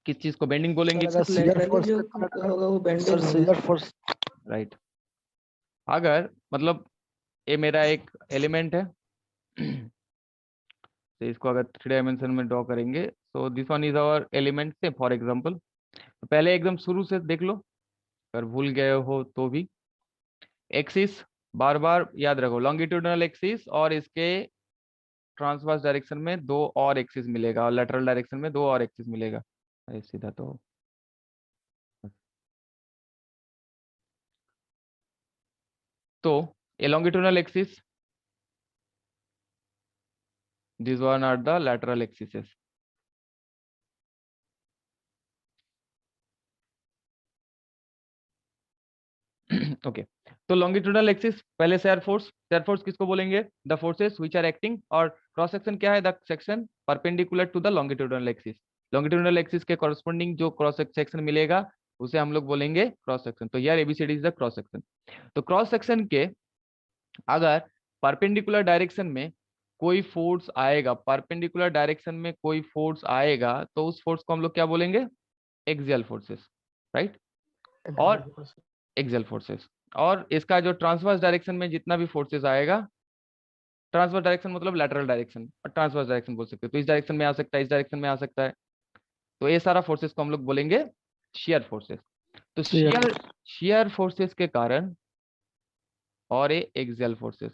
Speaker 1: किस चीज को बेंडिंग बोलेंगे,
Speaker 3: सर लेटरली जो होगा वो बेंडिंग
Speaker 4: सर
Speaker 3: होगा।
Speaker 4: Shear force.
Speaker 1: राइट। अगर मतलब ये मेरा एक एलिमेंट है तो इसको अगर 3 डायमेंशन में ड्रॉ करेंगे, so this one is our element से फॉर एग्जांपल। तो पहले एकदम शुरू से देख लो, अगर भूल गए हो तो भी। एक्सिस बार बार याद रखो, लॉन्गिट्यूडनल एक्सिस और इसके ट्रांसवर्स डायरेक्शन में दो और एक्सिस मिलेगा, और लेटरल डायरेक्शन में दो और एक्सिस मिलेगा। अरे सीधा तो ये longitudinal axis, this one are the lateral axes। Okay तो लॉन्गिट्यूडनल एक्सिस पहले शेयर फोर्स किसको बोलेंगे, the forces which are acting, और क्रॉस सेक्शन क्या है, the section perpendicular to the longitudinal axis. Longitudinal axis के कॉरस्पॉन्डिंग जो क्रॉस सेक्शन मिलेगा उसे हम लोग बोलेंगे क्रॉस सेक्शन। तो यार ABCD is the cross section. तो क्रॉस सेक्शन के अगर परपेंडिकुलर डायरेक्शन में कोई फोर्स आएगा, परपेंडिकुलर डायरेक्शन में कोई फोर्स आएगा, तो उस फोर्स को हम लोग क्या बोलेंगे, एक्सियल फोर्सेस, राइट। और एक्सियल फोर्सेस। और इसका जो ट्रांसवर्स डायरेक्शन में जितना भी फोर्सेस आएगा, ट्रांसवर्स डायरेक्शन मतलब लैटरल डायरेक्शन और ट्रांसवर्स डायरेक्शन बोल सकते हो, तो इस डायरेक्शन में आ सकता है, इस डायरेक्शन में आ सकता है, तो ये सारा फोर्सेस को हम लोग बोलेंगे शियर फोर्सेस। तो
Speaker 4: Shear
Speaker 1: शियर शियर फोर्सेस के कारण, और ये एक्सियल फोर्सेस,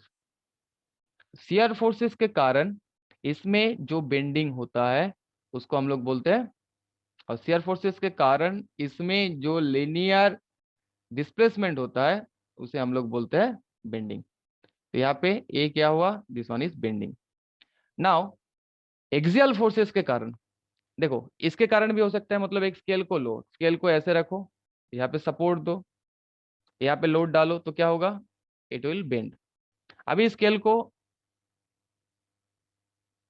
Speaker 1: शियर फोर्सेस के कारण इसमें जो बेंडिंग होता है उसको हम लोग बोलते हैं, और शियर फोर्सेस के कारण इसमें जो लीनियर डिस्प्लेसमेंट होता है उसे हम लोग बोलते हैं बेंडिंग। तो यहाँ पे ए क्या हुआ, this one is bending. Now axial forces के कारण, देखो इसके कारण भी हो सकता है, मतलब एक स्केल को लो, स्केल को ऐसे रखो, यहाँ पे सपोर्ट दो, यहाँ पे लोड डालो, तो क्या होगा, इट विल बेंड। अभी स्केल को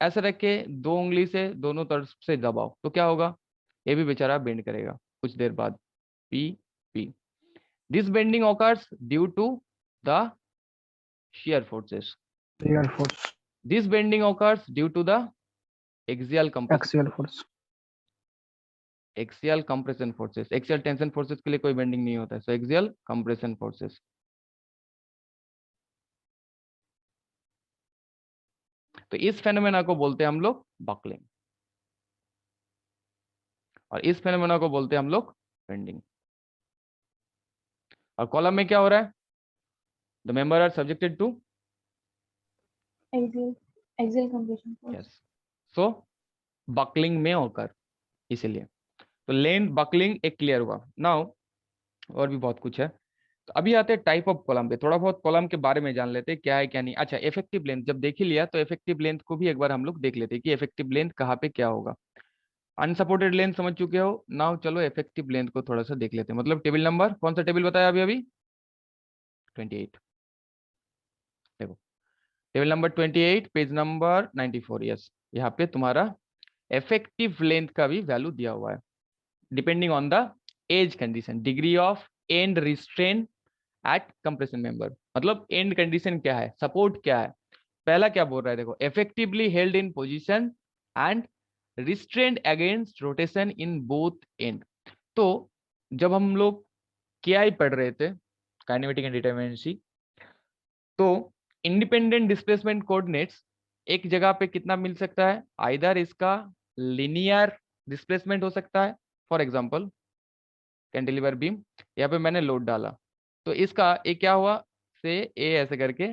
Speaker 1: ऐसे रख के 2 उंगली से दोनों तरफ से दबाओ, तो क्या होगा, ये भी बेचारा बेंड करेगा कुछ देर बाद, P P. This bending occurs due to the shear forces.
Speaker 4: shear force,
Speaker 1: This bending occurs due to the axial compression.
Speaker 4: axial force.
Speaker 1: Axial compression forces. Axial tension forces के लिए कोई बेंडिंग नहीं होता है, so axial compression forces. तो इस phenomena को बोलते हैं हम लोग बकलिंग, और इस फेनोमेना को बोलते हैं हम लोग बेंडिंग। और कॉलम में क्या हो रहा है, the member are subjected to
Speaker 2: axial compression force.
Speaker 1: Yes, so buckling में होकर, इसीलिए तो लेंथ बकलिंग एक क्लियर हुआ। नाउ और भी बहुत कुछ है, तो अभी आते हैं टाइप ऑफ कॉलम पे, थोड़ा बहुत कॉलम के बारे में जान लेते हैं क्या है क्या नहीं। अच्छा, इफेक्टिव लेंथ जब देख ही लिया तो इफेक्टिव लेंथ को भी एक बार हम लोग देख लेते हैं कि इफेक्टिव लेंथ कहाँ पे क्या होगा। अनसपोर्टेड लेंथ समझ चुके हो, नाउ चलो इफेक्टिव लेंथ को थोड़ा सा देख लेते हैं। मतलब टेबल नंबर, कौन सा टेबल बताया अभी अभी, 28। देखो table number 28 page number 94, yes, यहाँ पे तुम्हारा इफेक्टिव लेंथ का भी वैल्यू दिया हुआ है, depending on the edge condition, degree of end restraint at compression member. मतलब एंड कंडीशन क्या है, सपोर्ट क्या है, पहला क्या बोल रहा है, देखो effectively held in position and restrained against rotation in both and. तो जब हम लोग केआई पढ़ रहे थे, काइनेमेटिक एंड डिटरमिनेंसी, तो इंडिपेंडेंट डिस्प्लेसमेंट कोऑर्डिनेट्स एक जगह पे कितना मिल सकता है, आइदर इसका लिनियर डिस्प्लेसमेंट हो सकता है, फॉर एग्जांपल कैंटिलीवर बीम, यहाँ पे मैंने लोड डाला, तो इसका ए क्या हुआ, से ए ऐसे करके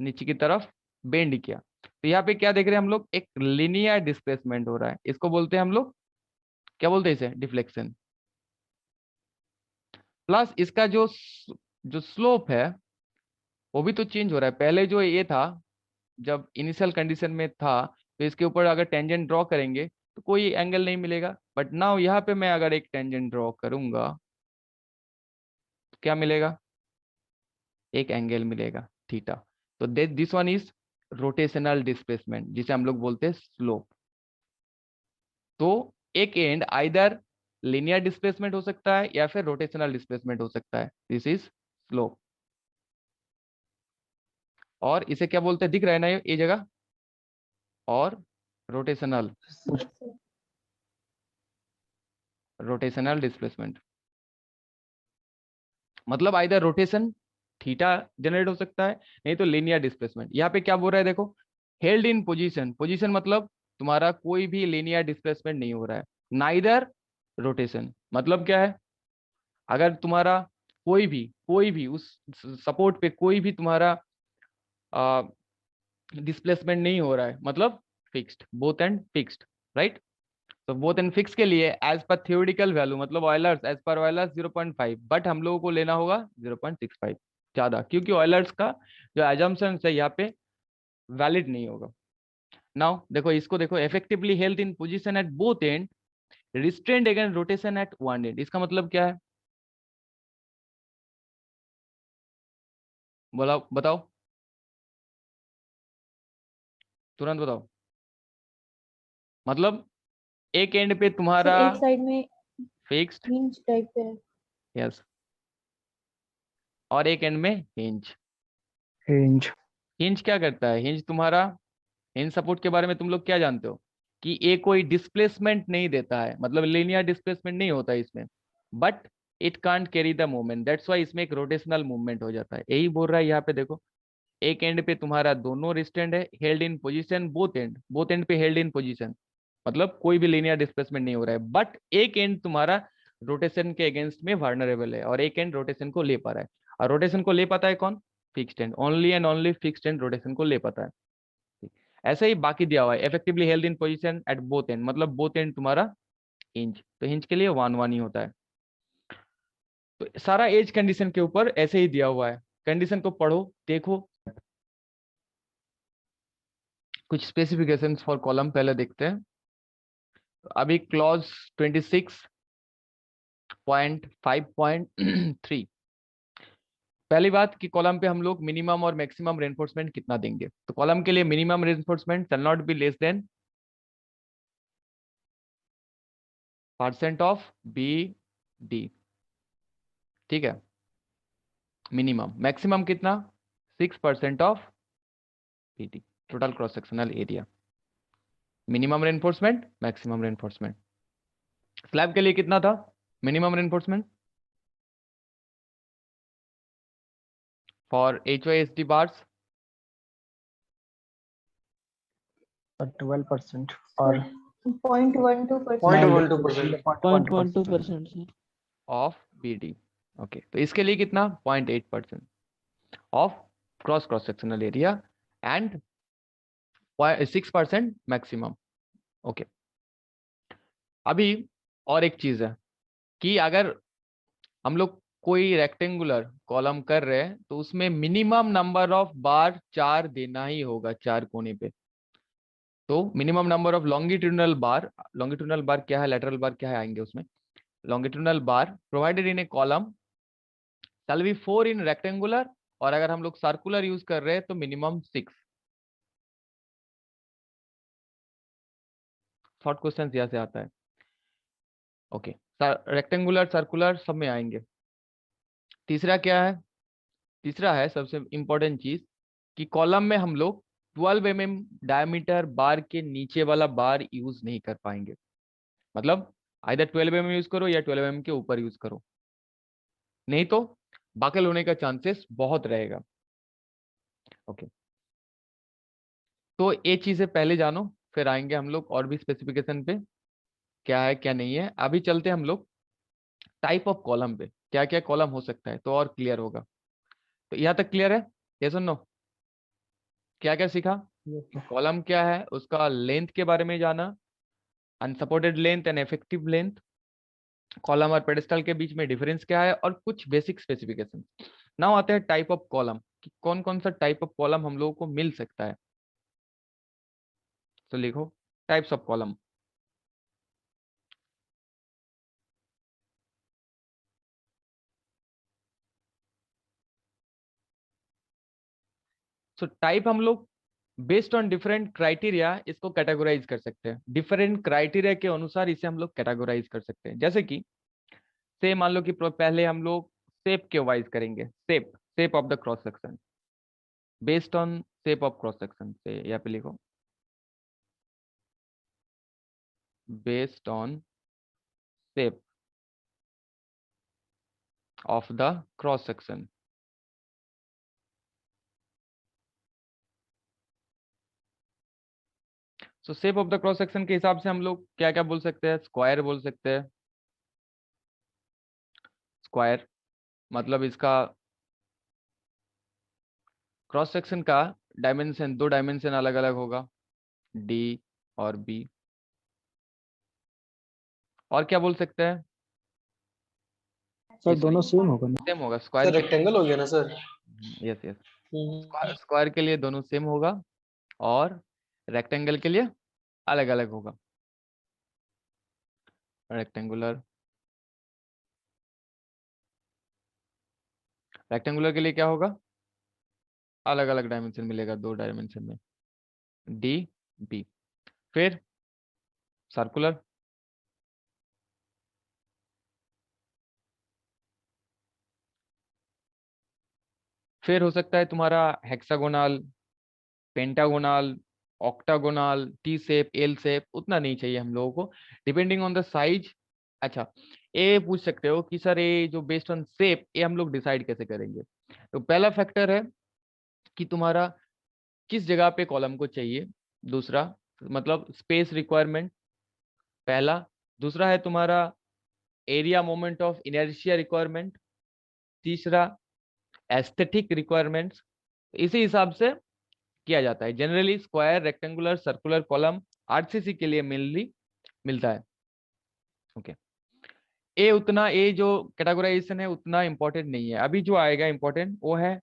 Speaker 1: नीचे की तरफ बेंड किया, तो यहाँ पे क्या देख रहे हैं हम लोग, एक लिनियर डिस्प्लेसमेंट हो रहा है, इसको बोलते हैं हम लोग, क्या बोलते हैं इसे, डिफ्लेक्शन। प्लस इसका जो जो स्लोप है वो भी तो चेंज हो रहा है, पहले जो ये था जब इनिशियल कंडीशन में था, तो इसके ऊपर अगर टेंजेंट ड्रॉ करेंगे तो कोई एंगल नहीं मिलेगा, बट नाउ यहाँ पे मैं अगर एक टेंजेंट ड्रॉ करूंगा तो क्या मिलेगा, एक एंगल मिलेगा थीटा। तो this one is rotational displacement, जिसे हम लोग बोलते हैं स्लोप। तो एक एंड आइदर लिनियर डिस्प्लेसमेंट हो सकता है या फिर रोटेशनल डिस्प्लेसमेंट हो सकता है, दिस इज स्लोप। और इसे क्या बोलते हैं, दिख रहा है ना ये जगह, और रोटेशनल रोटेशनल डिस्प्लेसमेंट, मतलब आइदर रोटेशन थीटा जनरेट हो सकता है, नहीं तो लीनियर डिस्प्लेसमेंट। यहाँ पे क्या बोल रहा है, देखो हेल्ड इन पोजीशन, पोजीशन मतलब तुम्हारा कोई भी लीनियर डिस्प्लेसमेंट नहीं हो रहा है, नाइदर रोटेशन, मतलब क्या है, अगर तुम्हारा कोई भी उस सपोर्ट पे कोई भी तुम्हारा डिस्प्लेसमेंट नहीं हो रहा है, मतलब fixed, both end fixed, right. तो बोथ एंड फिक्स के लिए एज पर थ्योरेटिकल वैल्यू, मतलब Euler's, as per Euler's 0.5, but हम लोगों को लेना होगा 0.65 ज्यादा, क्योंकि ऑयलर्स का जो एजम्पशन है यहाँ पे वैलिड नहीं होगा। नाउ देखो इसको, देखो effectively held in position at both and, restrained against rotation eight one and, इसका मतलब क्या है, बोला बताओ, तुरंत बताओ। मतलब एक एंड पे तुम्हारा
Speaker 2: सर एक साइड में
Speaker 1: फिक्स्ड,
Speaker 2: हिंज टाइप पे है।
Speaker 1: यस, और एक एंड में हिंज।
Speaker 4: Hinge.
Speaker 1: हिंज क्या करता है, हिंज तुम्हारा, हिंज सपोर्ट के बारे में तुम लोग क्या जानते हो कि ये कोई डिस्प्लेसमेंट नहीं देता है, मतलब लीनियर डिस्प्लेसमेंट नहीं होता है इसमें, but it can't carry the moment, that's why इसमें एक रोटेशनल मूवमेंट हो जाता है। यही बोल रहा है यहाँ पे, देखो एक एंड पे तुम्हारा दोनों रिस्टेंट है, held in position, both and पे हेल्ड इन पोजीशन, मतलब कोई भी लीनियर डिस्प्लेसमेंट नहीं हो रहा है, बट एक एंड तुम्हारा रोटेशन के अगेंस्ट में वार्नरेबल है और एक एंड रोटेशन को ले पा रहा है। और रोटेशन को ले पाता है कौन? Fixed and, only and only fixed and rotation को ले पाता है। ऐसे ही बाकी दिया हुआ है, effectively held in position at both and, मतलब बोथ एंड तुम्हारा इंच, तो इंच के लिए 1 1 ही होता है। तो सारा एज कंडीशन के ऊपर ऐसे ही दिया हुआ है, कंडीशन को पढ़ो देखो। कुछ स्पेसिफिकेशंस फॉर कॉलम पहले देखते हैं। अभी क्लॉज 26.5.3, पहली बात कि कॉलम पे हम लोग मिनिमम और मैक्सिमम रेनफोर्समेंट कितना देंगे। तो कॉलम के लिए minimum reinforcement shall not be less then % of BD, ठीक है। मिनिमम, मैक्सिमम कितना? 6% of BD, total cross sectional area. Minimum reinforcement, maximum reinforcement. Slab के लिए कितना था minimum reinforcement? For HYSD bars
Speaker 4: 12% और
Speaker 2: 0.12%.
Speaker 5: 0.12%.
Speaker 6: 0.12% सर।
Speaker 1: Of BD, okay. तो इसके लिए कितना? 0.8% of cross sectional area and 6% maximum, okay. अभी और एक चीज है कि अगर हम लोग कोई रेक्टेंगुलर कॉलम कर रहे हैं तो उसमें मिनिमम नंबर ऑफ बार 4 देना ही होगा, 4 कोने पे। तो मिनिमम नंबर ऑफ लॉन्गिट्यूडनल बार क्या है, लेटरल बार क्या है, आएंगे उसमें। Longitudinal bar provided in A column shall be 4 in rectangular, और अगर हम लोग सर्कुलर यूज कर रहे हैं तो मिनिमम 6। शॉर्ट क्वेश्चन यहाँ से आता है, ओके। रेक्टेंगुलर सर्कुलर सब में आएंगे। तीसरा क्या है? तीसरा है सबसे इंपॉर्टेंट चीज कि कॉलम में हम लोग 12 mm डायमीटर बार के नीचे वाला बार यूज नहीं कर पाएंगे, मतलब आइदर 12 mm यूज करो या 12 mm के ऊपर यूज करो, नहीं तो बाकल होने का चांसेस बहुत रहेगा, ओके। तो ये चीजें पहले जानो, फिर आएंगे हम लोग और भी स्पेसिफिकेशन पे क्या है क्या नहीं है। अभी चलते हम लोग टाइप ऑफ कॉलम पे, क्या क्या कॉलम हो सकता है, तो और क्लियर होगा। तो यहाँ तक क्लियर है? ये सुनो, क्या क्या सीखा? कॉलम क्या है, उसका लेंथ के बारे में जाना, unsupported length and effective length, column और पेडेस्टल के बीच में डिफरेंस क्या है, और कुछ बेसिक स्पेसिफिकेशन। नाउ आते हैं टाइप ऑफ कॉलम, कि कौन कौन सा टाइप ऑफ कॉलम हम लोगों को मिल सकता है। तो लिखो types of column. So type हम लोग बेस्ड ऑन डिफरेंट क्राइटेरिया इसको कैटेगराइज कर सकते हैं, डिफरेंट क्राइटेरिया के अनुसार इसे हम लोग कैटेगराइज कर सकते हैं। जैसे कि से मान लो कि पहले हम लोग शेप के वाइज करेंगे, shape of the cross section, based on shape of cross section से, यहाँ पे लिखो based on shape of the cross section. So shape of the cross section के हिसाब से हम लोग क्या क्या बोल सकते हैं? स्क्वायर बोल सकते हैं। स्क्वायर मतलब इसका क्रॉस सेक्शन का डायमेंशन, 2 डायमेंशन अलग अलग होगा, D और B। और क्या बोल सकते हैं?
Speaker 4: सर दोनों सेम होगा ना?
Speaker 1: सेम होगा
Speaker 5: सर
Speaker 1: स्क्वायर।
Speaker 5: रेक्टेंगल हो गया ना सर?
Speaker 1: यस यस,
Speaker 5: हम्म।
Speaker 1: स्क्वायर के लिए दोनों सेम होगा और रेक्टेंगल के लिए अलग अलग होगा। रेक्टेंगुलर के लिए क्या होगा? अलग अलग डायमेंशन मिलेगा, 2 डायमेंशन में, D B। फिर सर्कुलर फिर हो सकता है तुम्हारा hexagonal, pentagonal, octagonal, T shape, L shape, उतना नहीं चाहिए हम लोगों को, डिपेंडिंग ऑन द साइज। अच्छा, ये पूछ सकते हो कि सर ये जो बेस्ड ऑन शेप ये हम लोग डिसाइड कैसे करेंगे। तो पहला फैक्टर है कि तुम्हारा किस जगह पे कॉलम को चाहिए, दूसरा मतलब स्पेस रिक्वायरमेंट पहला, दूसरा है तुम्हारा area moment of inertia requirement, तीसरा एस्थेटिक रिक्वायरमेंट्स। इसी हिसाब से किया जाता है। Generally square, rectangular, circular column RCC के लिए मेनली मिलता है। ओके, ए उतना, ए जो कैटेगराइजेशन है उतना इंपॉर्टेंट नहीं है। अभी जो आएगा इंपॉर्टेंट वो है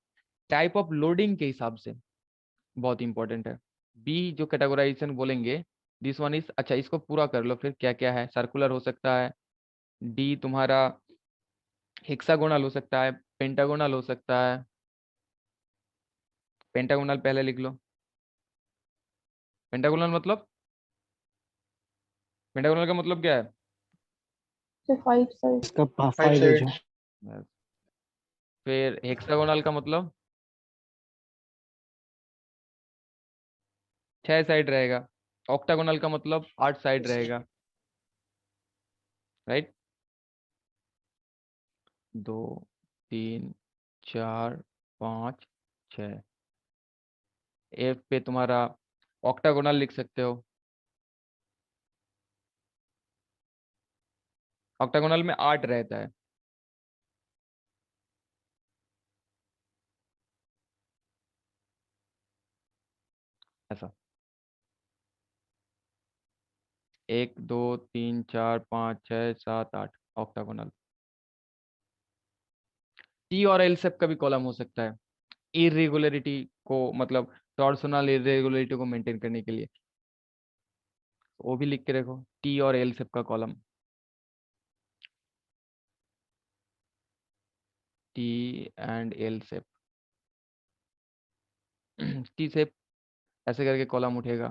Speaker 1: टाइप ऑफ लोडिंग के हिसाब से, बहुत इंपॉर्टेंट है। बी जो कैटेगराइजेशन बोलेंगे, दिस वन इज, अच्छा इसको पूरा कर लो फिर क्या क्या है। सर्कुलर हो सकता है, डी तुम्हारा हेक्सागोनल हो सकता है, पेंटागोनल हो सकता है। पेंटागोनल पहले लिख लो। पेंटागोनल मतलब, पेंटागोनल का मतलब क्या है?
Speaker 2: So 5 sides.
Speaker 4: इसका
Speaker 5: फाइव
Speaker 4: 5 एज
Speaker 5: साइड।
Speaker 4: है।
Speaker 1: Yes. फिर हेक्सागोनल का मतलब 6 साइड रहेगा। ऑक्टागोनल का मतलब 8 साइड रहेगा, राइट। 2 3 4 5 6। एफ पे तुम्हारा ऑक्टागोनल लिख सकते हो। ऑक्टागोनल में 8 रहता है। ऐसा 1 2 3 4 5 6 7 8 ऑक्टागोनल। टी और एल सेप का भी कॉलम हो सकता है, इरेगुलरिटी को मतलब टॉर्सनल इरेगुलरिटी को मेंटेन करने के लिए। वो भी लिख के रखो, टी और एल सेप का column. T and L shape. T shape ऐसे करके कॉलम उठेगा,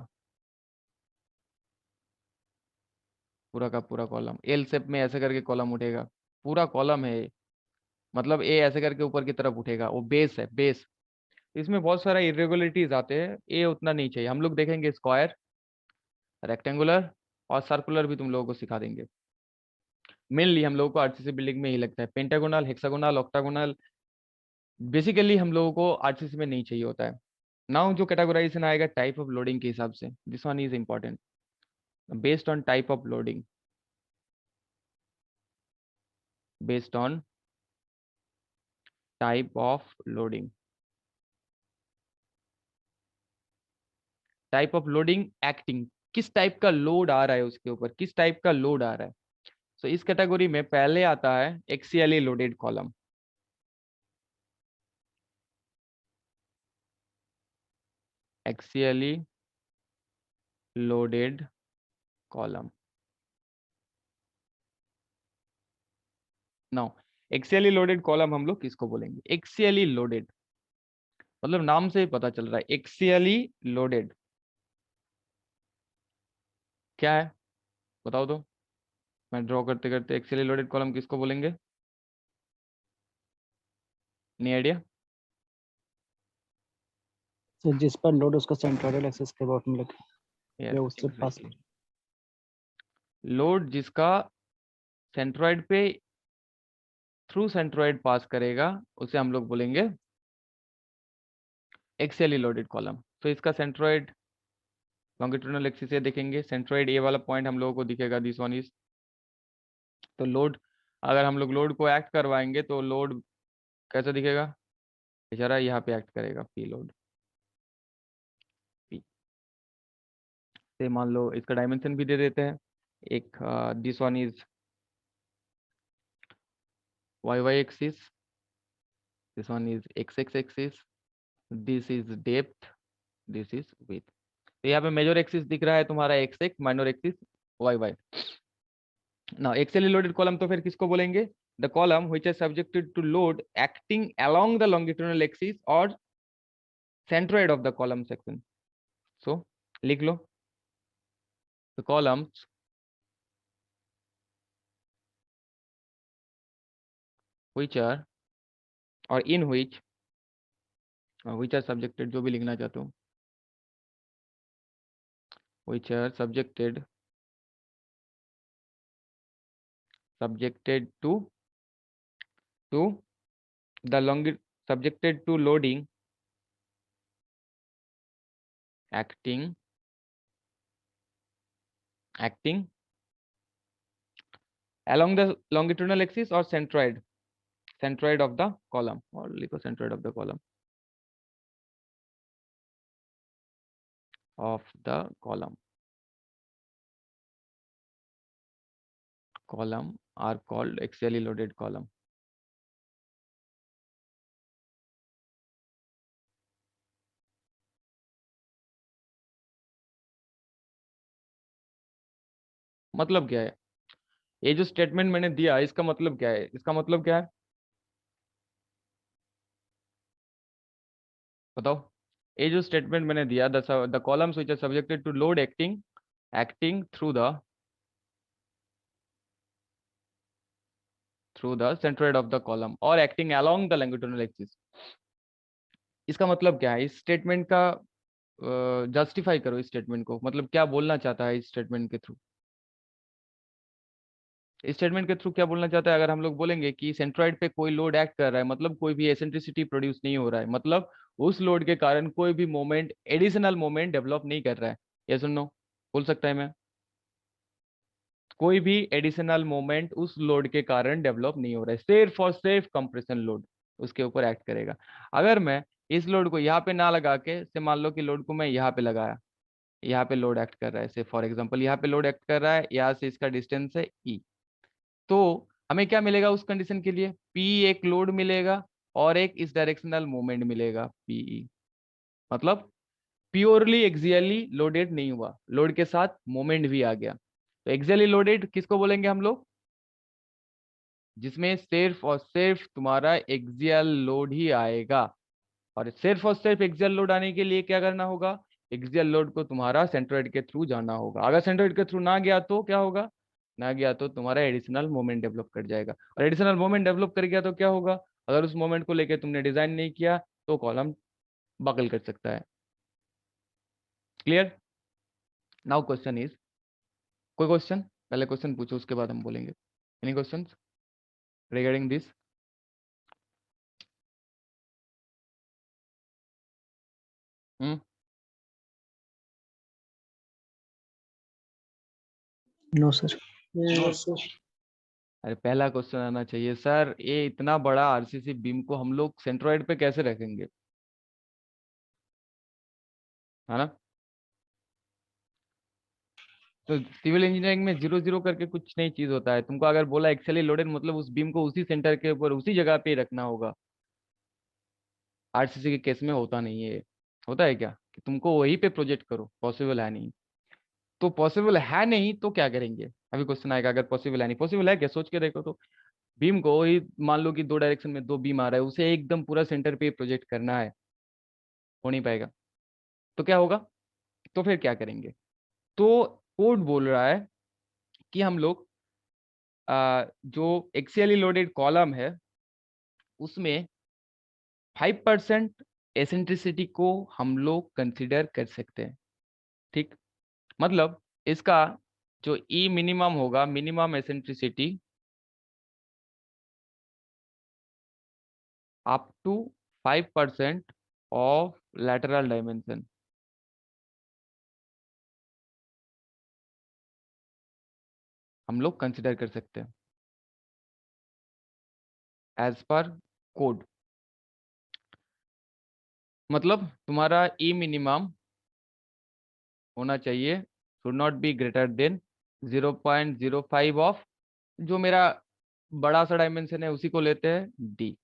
Speaker 1: पूरा का पूरा कॉलम। एल शेप में ऐसे करके कॉलम उठेगा, पूरा कॉलम है ये। मतलब ए ऐसे करके ऊपर की तरफ उठेगा, वो बेस है, बेस। इसमें बहुत सारा इरेगुलरिटीज आते हैं, ये उतना नहीं चाहिए। हम लोग देखेंगे स्क्वायर, रेक्टेंगुलर और सर्कुलर भी तुम लोगों को सिखा देंगे। मेनली हम लोगों को आरसीसी बिल्डिंग में ही लगता है। पेंटागोनल, हेक्सागोनल, ऑक्टागोनल बेसिकली हम लोगों को आरसीसी में नहीं चाहिए होता है। नाउ जो कैटेगराइजेशन आएगा टाइप ऑफ लोडिंग के हिसाब से, this one is important. Based on type of loading, based on type of loading, type of loading acting, किस टाइप का लोड आ रहा है उसके ऊपर, किस टाइप का लोड आ रहा है। सो इस कैटेगरी में पहले आता है axially loaded column. Axially loaded column. Now axially loaded column हम लोग किसको बोलेंगे? एक्सियली लोडेड मतलब नाम से ही पता चल रहा है, एक्सियली लोडेड क्या है बताओ तो। मैं ड्रॉ करते करते एक्सियली लोडेड कॉलम किसको बोलेंगे? नहीं आइडिया?
Speaker 4: तो जिस पर लोड उसका सेंट्रोइडल एक्सिस के अबाउट में लगे
Speaker 1: यस
Speaker 4: या उससे पास
Speaker 1: एग्जैक्टली। लोड जिसका सेंट्रॉइड पे थ्रू सेंट्रॉइड पास करेगा उसे हम लोग बोलेंगे एक्सियली लोडेड कॉलम। तो इसका सेंट्रॉइड लॉन्गिट्यूडिनल एक्सिस से देखेंगे, सेंट्रॉइड ए वाला पॉइंट हम लोगों को दिखेगा, दिस वन इज। तो लोड, अगर हम लोग लोड को एक्ट करवाएंगे तो लोड कैसा दिखेगा? बेचारा यहाँ पे एक्ट करेगा, पी लोड, पी से। मान लो इसका डायमेंशन भी दे देते हैं, एक this one is Y Y axis, this one is X X axis, this is depth, this is width. तो यहाँ पे मेजर एक्सिस दिख रहा है तुम्हारा X X, minor axis Y Y. ना एक्सियली लोडेड कॉलम तो फिर किसको बोलेंगे? The column which is subjected to load acting along the longitudinal axis और centroid of the column section. So लिख लो, द कॉलम्स व्हिच आर और in which are subjected, जो भी लिखना चाहते हो, which are subjected subjected to the subjected to loading acting along the longitudinal axis or centroid of the column, or लिखो centroid of the column are called axially loaded column. मतलब क्या है ये जो स्टेटमेंट मैंने दिया, इसका मतलब क्या है? इसका मतलब क्या है बताओ? ये जो स्टेटमेंट मैंने दिया, the columns which are subjected to load acting through the centroid of the column or acting along the longitudinal axis. इसका मतलब क्या है? इस स्टेटमेंट का जस्टिफाई करो इस स्टेटमेंट को, मतलब क्या बोलना चाहता है इस स्टेटमेंट के थ्रू? इस स्टेटमेंट के थ्रू क्या बोलना चाहता है? अगर हम लोग बोलेंगे कि सेंट्रॉइड पे कोई लोड एक्ट कर रहा है, मतलब कोई भी एसेंट्रिसिटी प्रोड्यूस नहीं हो रहा है, मतलब उस लोड के कारण कोई भी मोमेंट, एडिशनल मोमेंट डेवलप नहीं कर रहा है। ये सुनो, बोल सकता है मैं, कोई भी एडिशनल मोमेंट उस लोड के कारण डेवलप नहीं हो रहा है, सिर्फ और सिर्फ कंप्रेशन लोड उसके ऊपर एक्ट करेगा। अगर मैं इस लोड को यहाँ पे ना लगा के, से मान लो कि लोड को मैं यहाँ पे लगाया, यहाँ पे लोड एक्ट कर रहा है, से फॉर एग्जांपल यहाँ पे लोड एक्ट कर रहा है, यहाँ से इसका डिस्टेंस है ई, तो हमें क्या मिलेगा उस कंडीशन के लिए? पी एक लोड मिलेगा और एक इस डायरेक्शनल मूवमेंट मिलेगा पीई, मतलब प्योरली एक्सियली लोडेड नहीं हुआ, लोड के साथ मोमेंट भी आ गया। तो एक्सियली लोडेड किसको बोलेंगे हम लोग? जिसमें सिर्फ और सिर्फ तुम्हारा एक्सियल लोड ही आएगा, और सिर्फ और सिर्फ एक्सियल लोड आने के लिए क्या करना होगा? एक्सियल लोड को तुम्हारा सेंट्रोइड के थ्रू जाना होगा। अगर सेंट्रोइड के थ्रू ना गया तो क्या होगा? ना गया तो तुम्हारा एडिशनल मोमेंट डेवलप कर जाएगा, और एडिशनल मोमेंट डेवलप कर गया तो क्या होगा? अगर उस मोमेंट को लेके तुमने डिजाइन नहीं किया तो कॉलम बकल कर सकता है। क्लियर? नाउ क्वेश्चन इज, कोई क्वेश्चन? पहले क्वेश्चन पूछो, उसके बाद हम बोलेंगे। Any question regarding this?
Speaker 4: No sir.
Speaker 5: No sir.
Speaker 1: अरे पहला क्वेश्चन आना चाहिए सर, ये इतना बड़ा आरसीसी बीम को हम लोग सेंट्रोइड पे कैसे रखेंगे, है ना? तो सिविल इंजीनियरिंग में 0 0 करके कुछ नहीं चीज होता है। तुमको अगर बोला एक्चुअली लोडेड, मतलब उस बीम को उसी सेंटर के ऊपर उसी जगह पे रखना होगा। आरसीसी के केस में होता नहीं है। होता है क्या कि तुमको वहीं पे प्रोजेक्ट करो? पॉसिबल है नहीं। तो पॉसिबल है नहीं तो क्या करेंगे? अभी क्वेश्चन आएगा, अगर पॉसिबल है नहीं, पॉसिबल है क्या सोच के देखो तो। बीम को ही मान लो कि 2 डायरेक्शन में 2 बीम आ रहा है, उसे एकदम पूरा सेंटर पे प्रोजेक्ट करना है, हो नहीं पाएगा। तो क्या होगा? तो फिर क्या करेंगे? तो कोड बोल रहा है कि हम लोग जो एक्सियली लोडेड कॉलम है उसमें 5% एसेंट्रिसिटी को हम लोग कंसिडर कर सकते हैं। ठीक, मतलब इसका जो ई मिनिमम होगा, minimum eccentricity up to 5% of lateral dimension, हम लोग कंसिडर कर सकते हैं एज पर कोड। मतलब तुम्हारा ई मिनिमम होना चाहिए, should not be greater than 0.05 of, जो मेरा बड़ा सा डायमेंशन है उसी को लेते हैं D.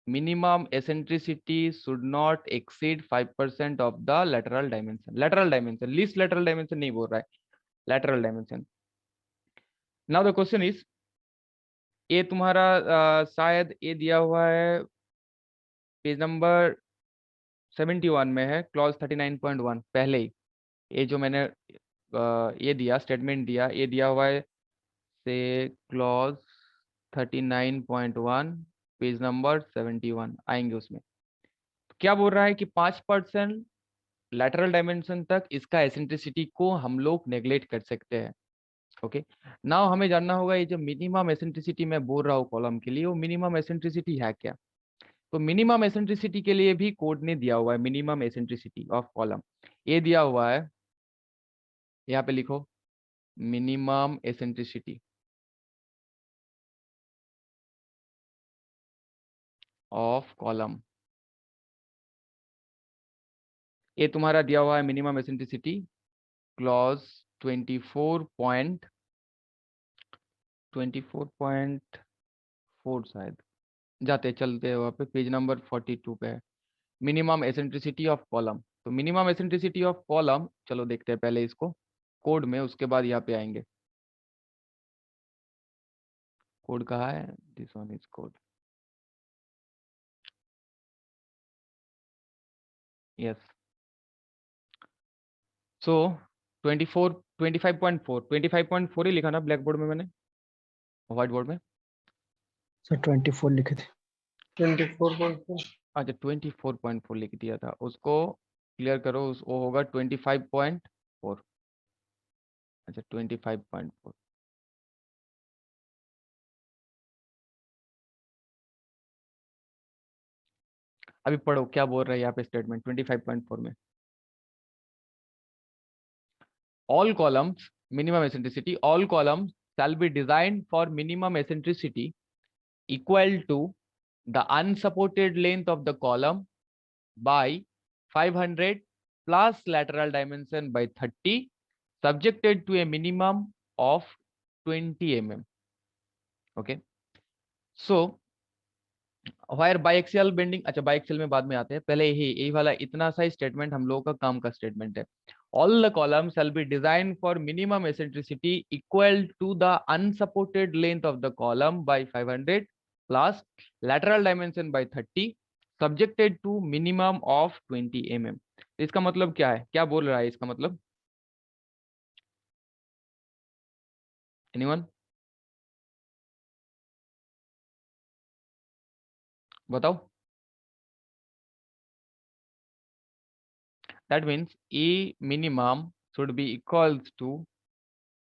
Speaker 1: Minimum eccentricity should not exceed 5% of the lateral dimension. Lateral dimension, least lateral dimension नहीं बोल रहा है, lateral dimension. Now the question is, ये तुम्हारा शायद ये दिया हुआ है पेज नंबर 71 में है, क्लॉज 39.1 पहले ही। ये जो मैंने ये दिया स्टेटमेंट दिया, ये दिया हुआ है से क्लॉज 39.1 पेज नंबर 71 आएंगे। उसमें क्या बोल रहा है कि 5% लैटरल डायमेंशन तक इसका एसेंट्रिसिटी को हम लोग नेग्लेक्ट कर सकते हैं। ओके, नाउ हमें जानना होगा ये जो मिनिमम एसेंट्रिसिटी मैं बोल रहा हूँ कॉलम के लिए, वो मिनिमम एसेंट्रिसिटी है क्या। तो मिनिमम एसेंट्रिसिटी के लिए भी कोड ने दिया हुआ है, मिनिमम एसेंट्रिसिटी ऑफ कॉलम ये दिया हुआ है, यहाँ पे लिखो मिनिमम एसेंट्रिसिटी ऑफ कॉलम, ये तुम्हारा दिया हुआ है मिनिमम एसेंट्रिसिटी क्लॉज 24.4 शायद, जाते चलते वहाँ पे पेज नंबर 42 पे है मिनिमम एसेंट्रिसिटी ऑफ कॉलम। तो मिनिमम एसेंट्रिसिटी ऑफ कॉलम, चलो देखते हैं पहले इसको कोड में, उसके बाद यहाँ पे आएंगे। कोड कहाँ है, this one is code, yes. So 25.4 ही लिखा ना ब्लैक बोर्ड में मैंने, व्हाइट बोर्ड में।
Speaker 4: सर 24 लिखे थे।
Speaker 5: 24.4
Speaker 1: अच्छा 24.4 लिख दिया था, उसको क्लियर करो, वो होगा 25.4। अच्छा 25.4, अभी पढ़ो क्या बोल रहा है यहाँ पे स्टेटमेंट 25.4 में। All columns minimum eccentricity, all columns shall be designed for minimum eccentricity equal to the unsupported length of the column by 500 plus lateral dimension by 30 subjected to a minimum of 20 mm. Okay, so where biaxial bending, अच्छा biaxial में बाद में आते हैं, पहले यही वाला इतना सा स्टेटमेंट हम लोगों का काम का स्टेटमेंट है। All the columns shall be designed for minimum eccentricity equal to the unsupported length of the column by 500 plus lateral dimension by 30 subjected to minimum of 20 mm। इसका मतलब क्या है, क्या बोल रहा है इसका मतलब, एनीवन बताओ। That means E minimum should be equals to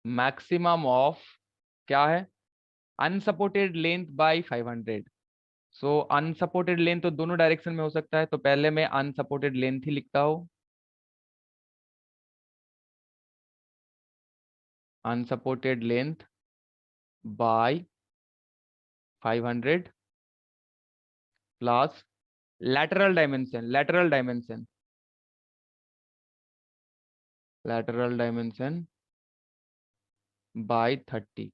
Speaker 1: maximum of क्या है, unsupported length by 500। So unsupported length तो दोनों डायरेक्शन में हो सकता है, तो पहले मैं अनसपोर्टेड लेंथ ही लिखता हूं, unsupported length bye 500 plus lateral dimension, lateral dimension by 30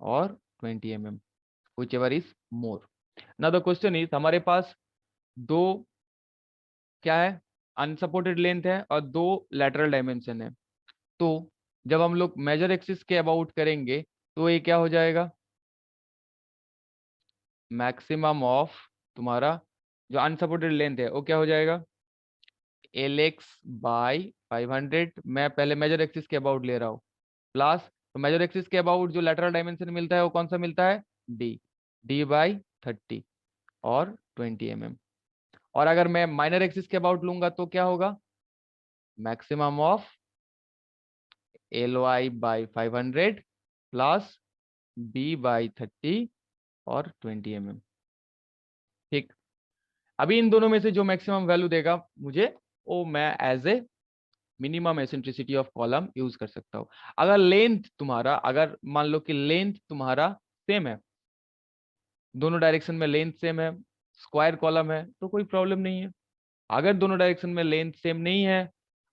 Speaker 1: और 20 mm, whichever is more। now the question is, हमारे पास दो क्या है, अनसपोर्टेड लेंथ है और दो lateral dimension है, तो जब हम लोग मेजर एक्सिस के अबाउट करेंगे तो ये क्या हो जाएगा, मैक्सिमम ऑफ तुम्हारा जो अनसपोर्टेड लेंथ है वो क्या हो जाएगा, एल एक्स बाई 500, मैं पहले मेजर एक्सिस के अबाउट ले रहा हूँ, प्लस तो मेजर एक्सिस के अबाउट जो लेटरल डायमेंशन मिलता है वो कौन सा मिलता है, डी, डी बाई 30 और 20 mm। और अगर मैं माइनर एक्सिस के अबाउट लूंगा तो क्या होगा, maximum of L Y by 500 plus B by 30 और 20 mm। ठीक, अभी इन दोनों में से जो मैक्सिमम वैल्यू देगा मुझे, वो मैं as a minimum eccentricity of column use कर सकता हूँ। अगर लेंथ तुम्हारा, अगर मान लो कि लेंथ तुम्हारा सेम है, दोनों डायरेक्शन में लेंथ सेम है, स्क्वायर कॉलम है, तो कोई प्रॉब्लम नहीं है। अगर दोनों डायरेक्शन में लेंथ सेम नहीं है,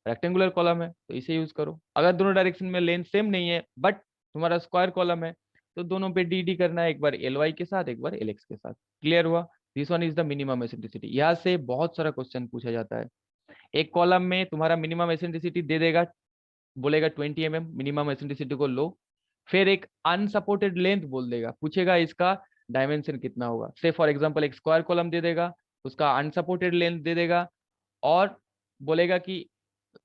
Speaker 1: रेक्टेंगुलर कॉलम है, तो इसे यूज करो। अगर दोनों डायरेक्शन में लेंथ सेम नहीं है बट तुम्हारा स्क्वायर कॉलम है, तो दोनों पे डी डी करना है, एक बार एल वाई के साथ, एक बार एल एक्स के साथ। क्लियर हुआ, this one is the minimum eccentricity. यहाँ से बहुत सारा क्वेश्चन पूछा जाता है। एक कॉलम में तुम्हारा मिनिमम एसेंट्रिसिटी दे देगा, बोलेगा 20 mm मिनिमम एसेंट्रिसिटी को लो, फिर एक अनसपोर्टेड लेंथ बोल देगा, पूछेगा इसका डायमेंशन कितना होगा। से फॉर एग्जांपल एक स्क्वायर कॉलम दे देगा, उसका अनसपोर्टेड लेंथ दे देगा और बोलेगा कि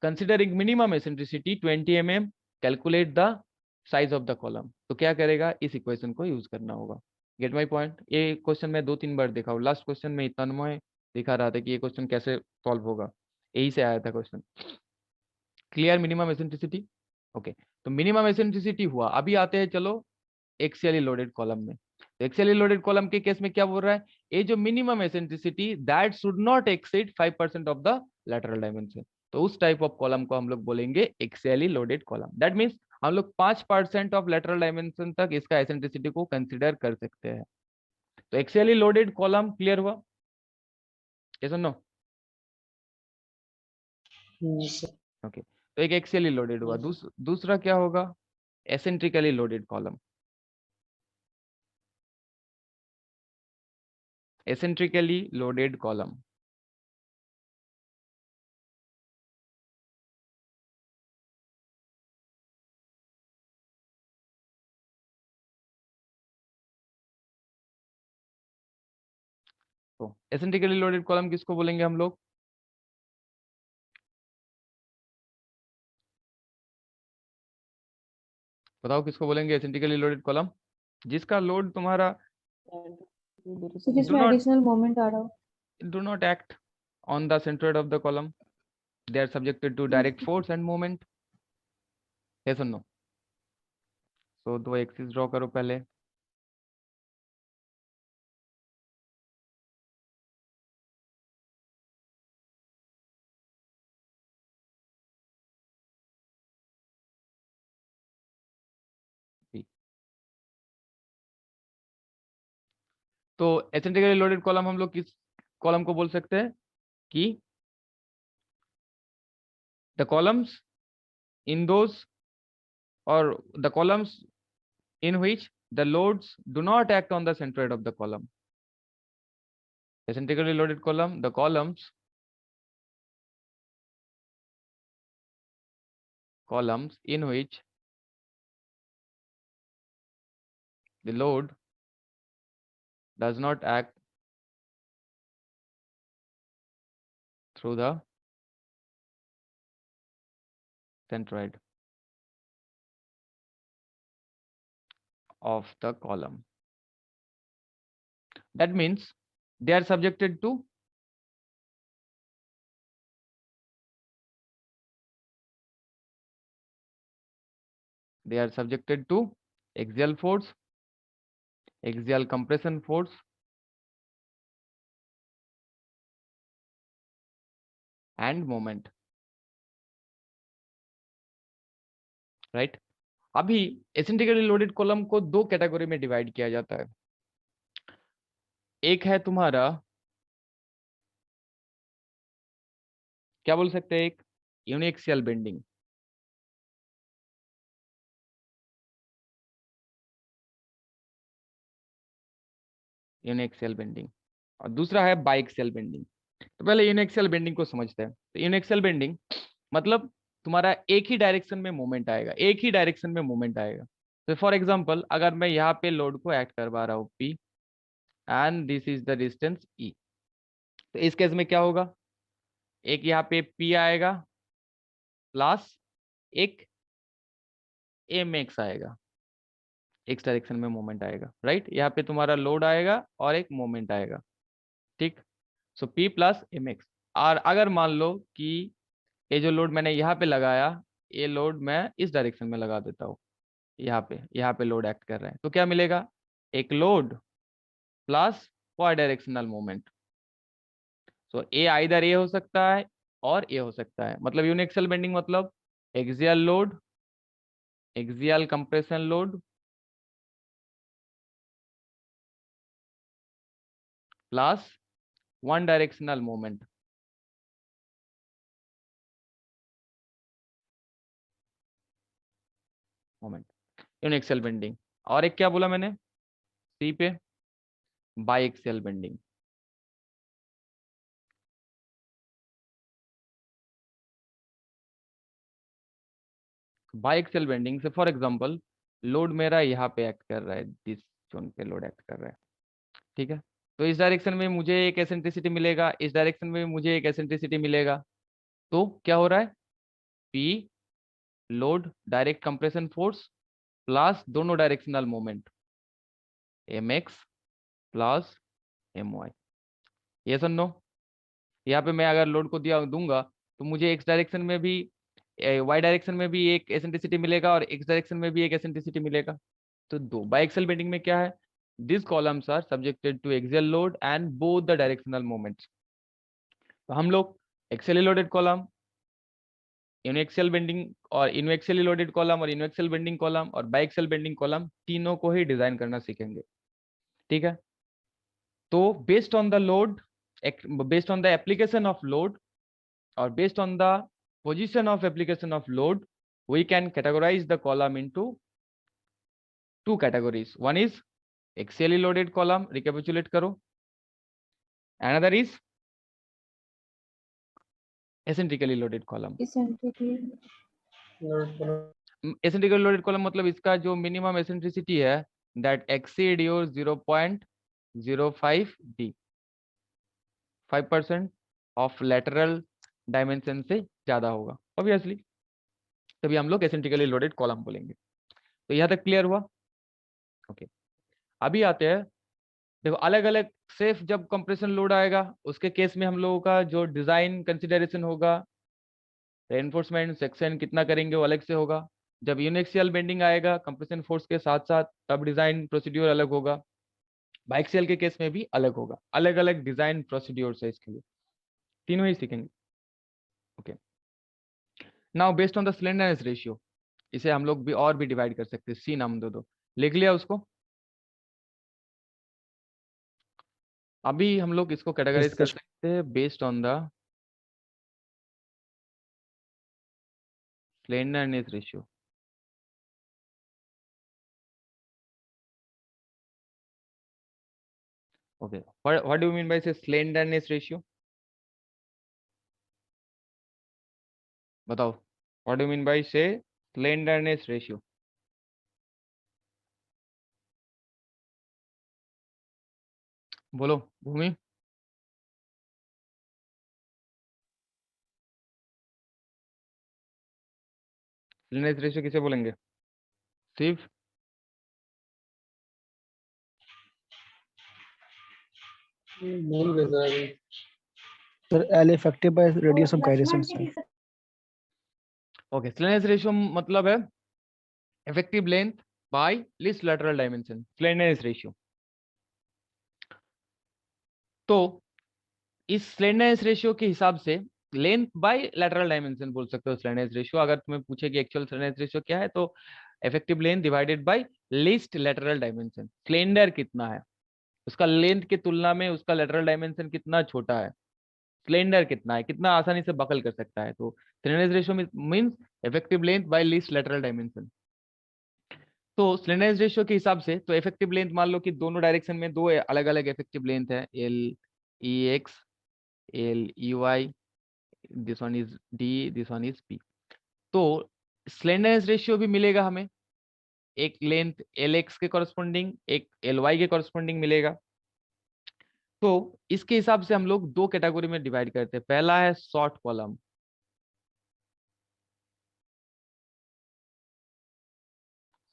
Speaker 1: considering minimum eccentricity 20 mm calculate the size of the column. तो क्या करेगा, इस इक्वेशन को यूज करना होगा। Get my point. ये क्वेश्चन मैं 2-3 बार देखा हूँ, लास्ट क्वेश्चन में तन्मय दिखा रहा था कि ये क्वेश्चन कैसे सॉल्व होगा, यही से आया था question. Clear minimum eccentricity, okay. तो तो मिनिमम एसेंट्रिसिटी हुआ। अभी आते हैं चलो एक्सियली लोडेड कॉलम में। तो एक्सियली लोडेड कॉलम के केस में क्या बोल रहा है, ये जो minimum eccentricity that should not exceed 5% of the lateral dimension, तो उस टाइप ऑफ कॉलम को हम लोग बोलेंगे axially loaded column. That means हम लोग 5% ऑफ लेटरल डायमेंशन तक इसका एसेंट्रिसिटी को कंसिडर कर सकते हैं। तो एक्सियली लोडेड कॉलम क्लियर हुआ, yes or no? ओके, तो एक एक्सियली लोडेड हुआ। दूसरा क्या होगा, एसेंट्रिकली लोडेड कॉलम। एसेंट्रिकली लोडेड कॉलम, तो एसेंट्रिकली लोडेड कॉलम किसको बोलेंगे हम लोग, बताओ किसको बोलेंगे एसेंट्रिकली लोडेड कॉलम, जिसका लोड तुम्हारा
Speaker 2: तो
Speaker 1: do
Speaker 2: जिसमें
Speaker 1: not
Speaker 2: एडिशनल मोमेंट आ रहा हो।
Speaker 1: do not act on the centroid of the column, they are subjected to direct force and moment, yes or no? So दो एक्सिस ड्रॉ करो पहले, तो एसेंट्रिकली लोडेड कॉलम हम लोग किस कॉलम को बोल सकते हैं कि द कॉलम्स इन दोज और the columns in which the loads do not act on the centroid of the column. Acentrically loaded column, the columns in which the load does not act through the centroid of the column. That means they are subjected to axial force, axial compression force, and moment, right? अभी एसेंट्रिकली loaded column को दो category में divide किया जाता है। एक है तुम्हारा, क्या बोल सकते हैं, एक यूनिएक्सियल बेंडिंग, यूनिएक्सियल बेंडिंग, और दूसरा है बाइएक्सियल बेंडिंग। तो पहले यूनिएक्सियल बेंडिंग को समझते हैं। तो यूनिएक्सियल बेंडिंग मतलब तुम्हारा एक ही डायरेक्शन में मूवमेंट आएगा, एक ही डायरेक्शन में मूवमेंट आएगा। तो फॉर एग्जांपल अगर मैं यहाँ पे लोड को एक्ट करवा रहा हूँ P and this is the distance E, तो इस केस में क्या होगा, एक यहाँ पे P आएगा प्लस एक mx आएगा, एक्स डायरेक्शन में मूवमेंट आएगा, राइट? यहाँ पे तुम्हारा लोड आएगा और एक मूवमेंट आएगा, ठीक? सो P प्लस mx। और अगर मान लो कि ये जो लोड मैंने यहाँ पे लगाया, ये लोड मैं इस डायरेक्शन में लगा देता हूँ, यहाँ पे लोड एक्ट कर रहा है, तो क्या मिलेगा, एक load plus Y directional moment. So A either A हो सकता है और ए हो सकता है, मतलब यूनिएक्सियल बेंडिंग मतलब axial load, axial compression load plus one directional moment, uniaxial bending. और एक क्या बोला मैंने सी पे, बाइएक्सियल बेंडिंग। बाइएक्सियल बेंडिंग से फॉर एग्जांपल लोड मेरा यहाँ पे एक्ट कर रहा है, दिस जोन पे लोड एक्ट कर रहा है, ठीक है? तो इस डायरेक्शन में मुझे एक एसेंट्रिसिटी मिलेगा, इस डायरेक्शन में मुझे एक एसेंट्रिसिटी मिलेगा। तो क्या हो रहा है, P load direct compression force plus दोनों directional moment mx plus my, ये सुन नो। यहाँ पे मैं अगर लोड को दिया दूंगा तो मुझे एक्स डायरेक्शन में भी वाई डायरेक्शन में भी एक एसेंट्रिसिटी मिलेगा और एक्स डायरेक्शन में भी एक एसेंट्रिसिटी मिलेगा। तो दो बाइएक्सियल बेंडिंग में क्या है, this columns are subjected to axial load and both the directional moments. तो हम लोग axially loaded column, uniaxial bending और इनएक्सियली लोडेड कॉलम और इनएक्सियल बेंडिंग कॉलम और बाइएक्सियल बेंडिंग कॉलम तीनों को ही डिजाइन करना सीखेंगे। ठीक है, तो based on the load, based on the application of load or based on the position of application of load, we can categorize the column into two categories. One is axially loaded column, recapitulate karo. Another is eccentrically loaded column.
Speaker 2: Eccentrically.
Speaker 1: Eccentrically loaded column मतलब इसका जो minimum eccentricity है that exceed your 0.05 d, 5% of lateral dimension से ज्यादा होगा obviously, तभी हम लोग एसेंट्रिकली लोडेड कॉलम बोलेंगे। तो यहाँ तक क्लियर हुआ? ओके, अभी आते हैं, देखो अलग अलग सिर्फ जब कंप्रेशन लोड आएगा उसके केस में हम लोगों का जो डिजाइन कंसिडरेशन होगा, रेनफोर्समेंट सेक्शन कितना करेंगे वो अलग से होगा। जब यूनिएक्सियल बेंडिंग आएगा कंप्रेशन फोर्स के साथ साथ, तब डिजाइन प्रोसीड्यूर अलग होगा। बाइएक्सियल के केस में भी अलग होगा, अलग अलग डिजाइन प्रोसीड्यूर्स है इसके लिए, तीनों ही सीखेंगे। Okay, now based on the slenderness ratio, इसे हम लोग भी और भी डिवाइड कर सकते हैं। सी नाम दो, लिख लिया उसको? अभी हम लोग इसको कैटेगराइज कर सकते हैं based on the slenderness ratio. Okay, what do you mean by से स्लेंडरनेस रेशियो? बताओ, what do you mean by से स्लेंडरनेस रेशियो? बोलो भूमि। स्लेंडरनेस रेशियो किसे बोलेंगे? सिर्फ
Speaker 5: भूल गए सर अभी।
Speaker 4: Sir, L effective by radius of gyration, sir.
Speaker 1: Okay, slenderness ratio मतलब है effective length by least lateral dimension, slenderness ratio. तो इस स्लेंडरनेस रेशियो के हिसाब से लेंथ बाय लैटरल डायमेंशन बोल सकते हो स्लेंडरनेस रेशियो। अगर तुम्हें पूछे कि एक्चुअल स्लेंडरनेस रेशियो क्या है, तो effective length divided by least lateral dimension. Slender कितना है, उसका लेंथ की तुलना में उसका लैटरल डायमेंशन कितना छोटा है, स्लेंडर कितना है, कितना आसानी से बकल कर सकता है। तो slenderness ratio means effective length by least lateral dimension. तो स्लेंडरनेस रेशियो के हिसाब से तो इफेक्टिव लेंथ मान लो कि दोनों डायरेक्शन में दो अलग अलग इफेक्टिव लेंथ है, L E X, L E Y, this one is D, this one is P. तो स्लेंडरनेस रेशियो भी मिलेगा हमें, एक लेंथ एल एक्स के कॉरस्पॉन्डिंग, एक एल वाई के कॉरस्पॉन्डिंग मिलेगा। तो इसके हिसाब से हम लोग दो कैटेगरी में डिवाइड करते हैं। पहला है शॉर्ट कॉलम,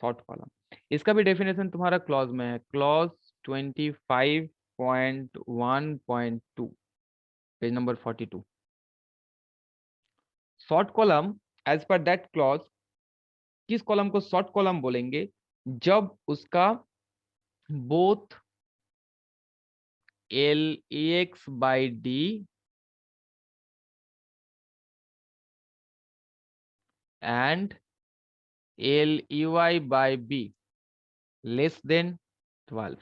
Speaker 1: शॉर्ट कॉलम, इसका भी डेफिनेशन तुम्हारा क्लॉज में है, clause 25.1.2 page number 42। Short column as per that clause, किस कॉलम को शॉर्ट कॉलम बोलेंगे? जब उसका both L E X by D and L E Y by B less than 12।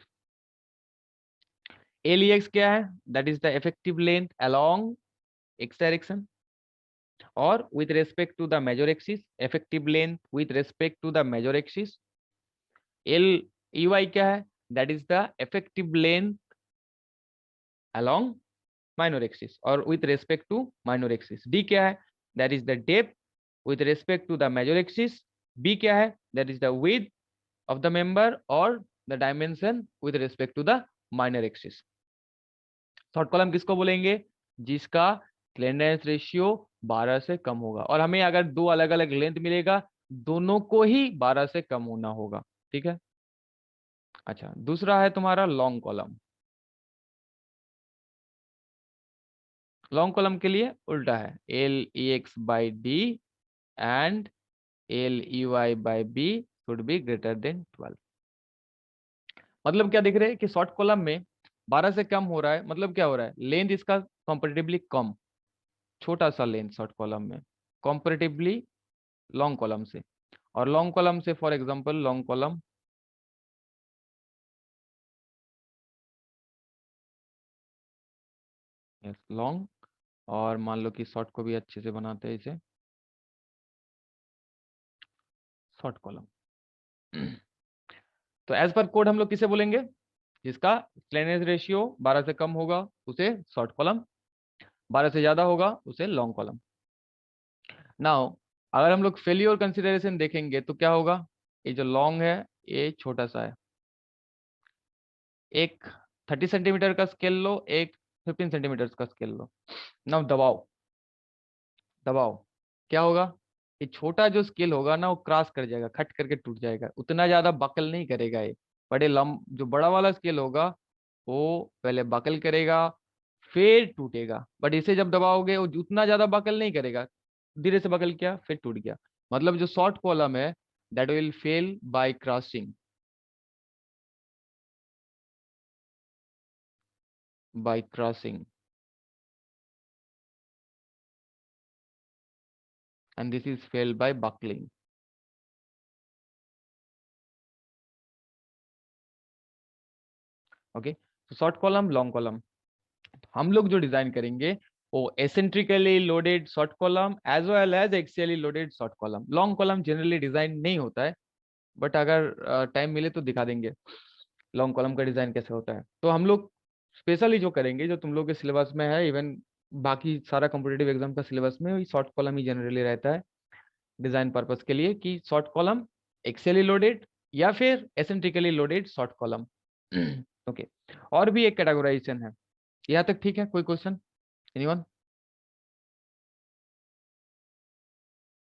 Speaker 1: L E X क्या है? That is the effective length along X direction, और with respect to the major axis, effective length with respect to the major axis। L E Y क्या है? That is the effective length along minor axis और with respect to minor axis। D क्या है? That is the depth with respect to the major axis। B क्या है? That is the width of the member or the dimension with respect to the minor axis। Short column किसको बोलेंगे? जिसका slenderness ratio 12 से कम होगा, और हमें अगर दो अलग अलग लेंथ मिलेगा दोनों को ही 12 से कम होना होगा। ठीक है, अच्छा दूसरा है तुम्हारा लॉन्ग कॉलम। लॉन्ग कॉलम के लिए उल्टा है, L E X by D and LEY by B should be greater than 12. मतलब क्या दिख रहे हैं कि शॉर्ट कॉलम में 12 से कम हो रहा है, मतलब क्या हो रहा है, लेंथ इसका कंपैरेटिवली कम, छोटा सा लेंथ शॉर्ट कॉलम में कंपैरेटिवली लॉन्ग कॉलम से। और लॉन्ग कॉलम से for example long column long, और मान लो कि शॉर्ट को भी अच्छे से बनाते हैं इसे शॉर्ट कॉलम। तो एज पर कोड हम लोग किसे बोलेंगे, जिसका स्लैंडनेस रेशियो 12 से कम होगा उसे शॉर्ट कॉलम, 12 से ज्यादा होगा उसे लॉन्ग कॉलम। नाउ अगर हम लोग फेल्योर कंसिडरेशन देखेंगे तो क्या होगा, ये जो लॉन्ग है ये छोटा सा है, एक 30 सेंटीमीटर का स्केल लो, एक 15 सेंटीमीटर का स्केल लो। नाउ दबाओ, दबाओ क्या होगा, ये छोटा जो स्केल होगा ना वो क्रॉस कर जाएगा, खट करके टूट जाएगा, उतना ज्यादा बकल नहीं करेगा ये। बड़े जो बड़ा वाला स्केल होगा वो पहले बकल करेगा फिर टूटेगा, बट इसे जब दबाओगे वो उतना ज्यादा बकल नहीं करेगा, धीरे से बकल किया फिर टूट गया। मतलब जो शॉर्ट कॉलम है that will fail by crossing, by crossing, and this is failed by buckling. Okay, तो शॉर्ट कॉलम लॉन्ग कॉलम हम लोग जो डिजाइन करेंगे वो eccentrically loaded short column as well as axially loaded short column. Long column generally design नहीं होता है, but अगर टाइम मिले तो दिखा देंगे लॉन्ग कॉलम का डिजाइन कैसे होता है। तो हम लोग स्पेशली जो करेंगे, जो तुम लोग के सिलेबस में है, इवन बाकी सारा कॉम्पिटेटिव एग्जाम का सिलेबस में शॉर्ट कॉलम ही जनरली रहता है डिजाइन पर्पस के लिए, कि शॉर्ट कॉलम एक्सियली लोडेड या फिर एसेंट्रिकली लोडेड शॉर्ट कॉलम। ओके, और भी एक कैटेगराइजेशन है, यहाँ तक ठीक है? कोई क्वेश्चन एनीवन?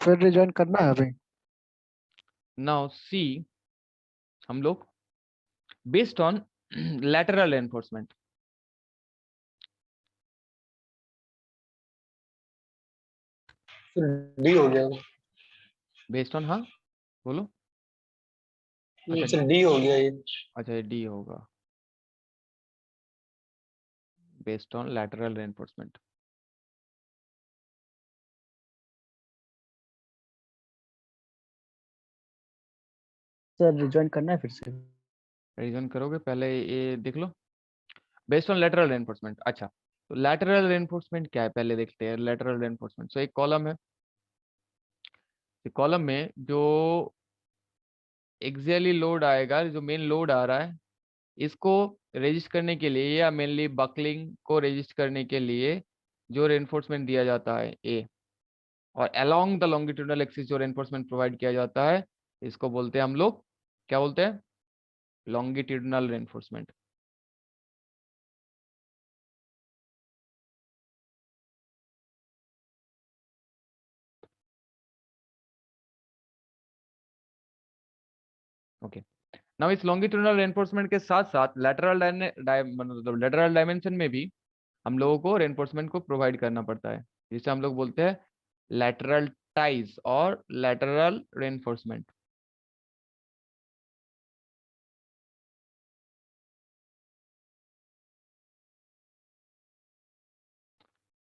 Speaker 4: फिर रिजॉइन करना है अभी?
Speaker 1: नाउ सी, हम लोग based on lateral enforcement,
Speaker 5: D हो गया,
Speaker 1: बेस्ड ऑन, हाँ बोलो। अच्छा
Speaker 5: सर डी हो गया ये।
Speaker 1: अच्छा, डी होगा based on lateral enforcement.
Speaker 4: Sir rejoin करना है फिर से?
Speaker 1: रीजन करोगे, पहले ये देख लो बेस्ड ऑन लैटरल एनफोर्समेंट। अच्छा, तो लैटरल एनफोर्समेंट क्या है पहले देखते हैं। लैटरल एनफोर्समेंट, सो एक कॉलम है, कॉलम में जो एक्सियली लोड आएगा, जो मेन लोड आ रहा है, इसको रेजिस्ट करने के लिए या मेनली बकलिंग को रेजिस्ट करने के लिए जो रेनफोर्समेंट दिया जाता है ए, और अलोंग द लॉन्गिट्यूडनल एक्सिस जो रेनफोर्समेंट प्रोवाइड किया जाता है, इसको बोलते हैं हम लोग, क्या बोलते हैं, लॉन्गिट्यूडनल रेनफोर्समेंट। ओके, नाउ इस लॉन्गिट्यूडनल रेनफोर्समेंट के साथ साथ लैटरल मतलब लैटरल डायमेंशन में भी हम लोगों को रेनफोर्समेंट को प्रोवाइड करना पड़ता है, जिसे हम लोग बोलते हैं लैटरल टाइज और lateral reinforcement.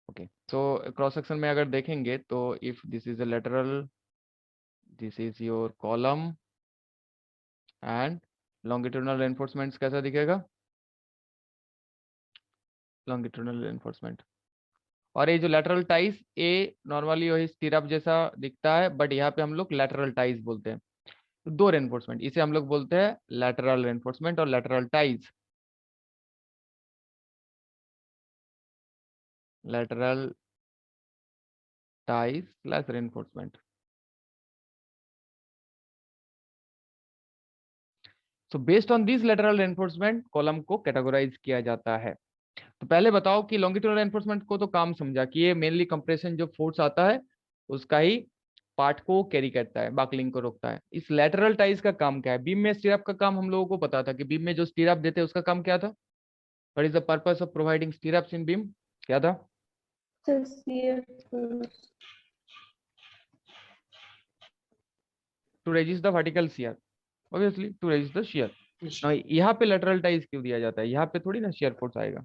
Speaker 1: Okay, so cross section में अगर देखेंगे तो if this is a lateral, this is your column and longitudinal reinforcement कैसा दिखेगा, लॉन्गिट्यूडनल रेनफोर्समेंट। और ये जो लैटरल टाइज, ए नॉर्मली वही स्टीरअप जैसा दिखता है, बट यहाँ पे हम लोग लैटरल टाइज बोलते हैं। तो दो रेनफोर्समेंट, इसे हम लोग बोलते हैं लैटरल रेनफोर्समेंट और lateral ties. Lateral ties plus reinforcement. So based on this lateral reinforcement column को कैटेगराइज किया जाता है। तो पहले बताओ कि लॉन्गिट्यूडनल रेनफोर्समेंट को तो काम समझा कि ये मेनली कंप्रेशन जो फोर्स आता है उसका ही पार्ट को कैरी करता है, बकलिंग को रोकता है। इस लैटरल टाइज का काम क्या है, बीम में स्टीरअप का काम हम लोगों को पता था कि बीम में जो स्टीरअप देते हैं उसका काम क्या था, what is the purpose of providing stirrups in beam, क्या था?
Speaker 2: Sir, shear force.
Speaker 1: To resist the vertical shear, obviously to resist the shear. Now यहाँ पे लेटरल टाइज क्यों दिया जाता है? यहाँ पे थोड़ी ना शियर फोर्स आएगा,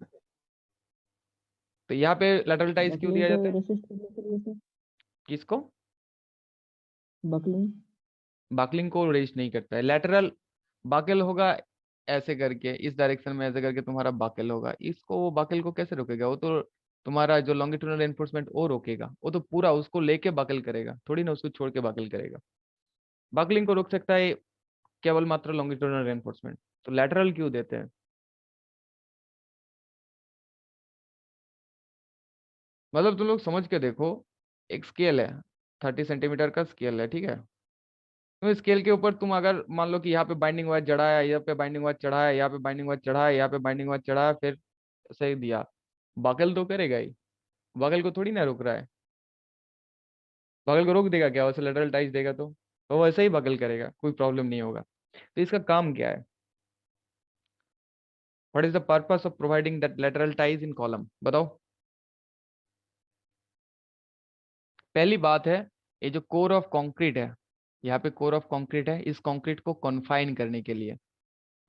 Speaker 1: तो यहाँ पे लेटरल टाइज क्यों
Speaker 6: बकलिंग
Speaker 1: दिया
Speaker 6: को
Speaker 1: जाता है?
Speaker 6: रेसिस्ट करने के लिए सर,
Speaker 1: किसको?
Speaker 6: बकलिंग।
Speaker 1: बकलिंग को रेजिस्ट नहीं करता है। लेटरल बकल होगा ऐसे करके, इस डायरेक्शन में ऐसे करके तुम्हारा बकल होगा, इसको वो बकल को कैसे रोकेगा? वो तो तुम्हारा जो लॉन्गिट्यूडनल रेनफोर्समेंट वो रोकेगा, वो तो पूरा उसको लेके बकल करेगा, थोड़ी ना उसको छोड़ के बकल करेगा। बकलिंग को रोक सकता है केवल मात्र लॉन्गिट्यूडनल रेनफोर्समेंट। तो लेटरल क्यों देते हैं? मतलब तुम लोग समझ के देखो, एक स्केल है, 30 सेंटीमीटर का स्केल है, ठीक है। तो स्केल के ऊपर तुम अगर मान लो कि यहाँ पे बाइंडिंग वायर चढ़ाया, यहाँ पे बाइंडिंग वायर चढ़ाया, यहाँ पे बाइंडिंग वायर चढ़ाया, यहाँ पे बाइंडिंग वायर चढ़ाया, फिर सही दिया, बकल तो करेगा ही, बकल को थोड़ी ना रोक रहा है। बकल को रोक देगा क्या? वैसे लेटरल टाइज देगा तो वैसे ही बकल करेगा, कोई प्रॉब्लम नहीं होगा। तो इसका काम क्या है? What is the purpose of providing that lateral ties in column? बताओ। पहली बात है, ये जो कोर ऑफ कंक्रीट है, यहाँ पे कोर ऑफ कंक्रीट है, इस कंक्रीट को कॉन्फाइन करने के लिए,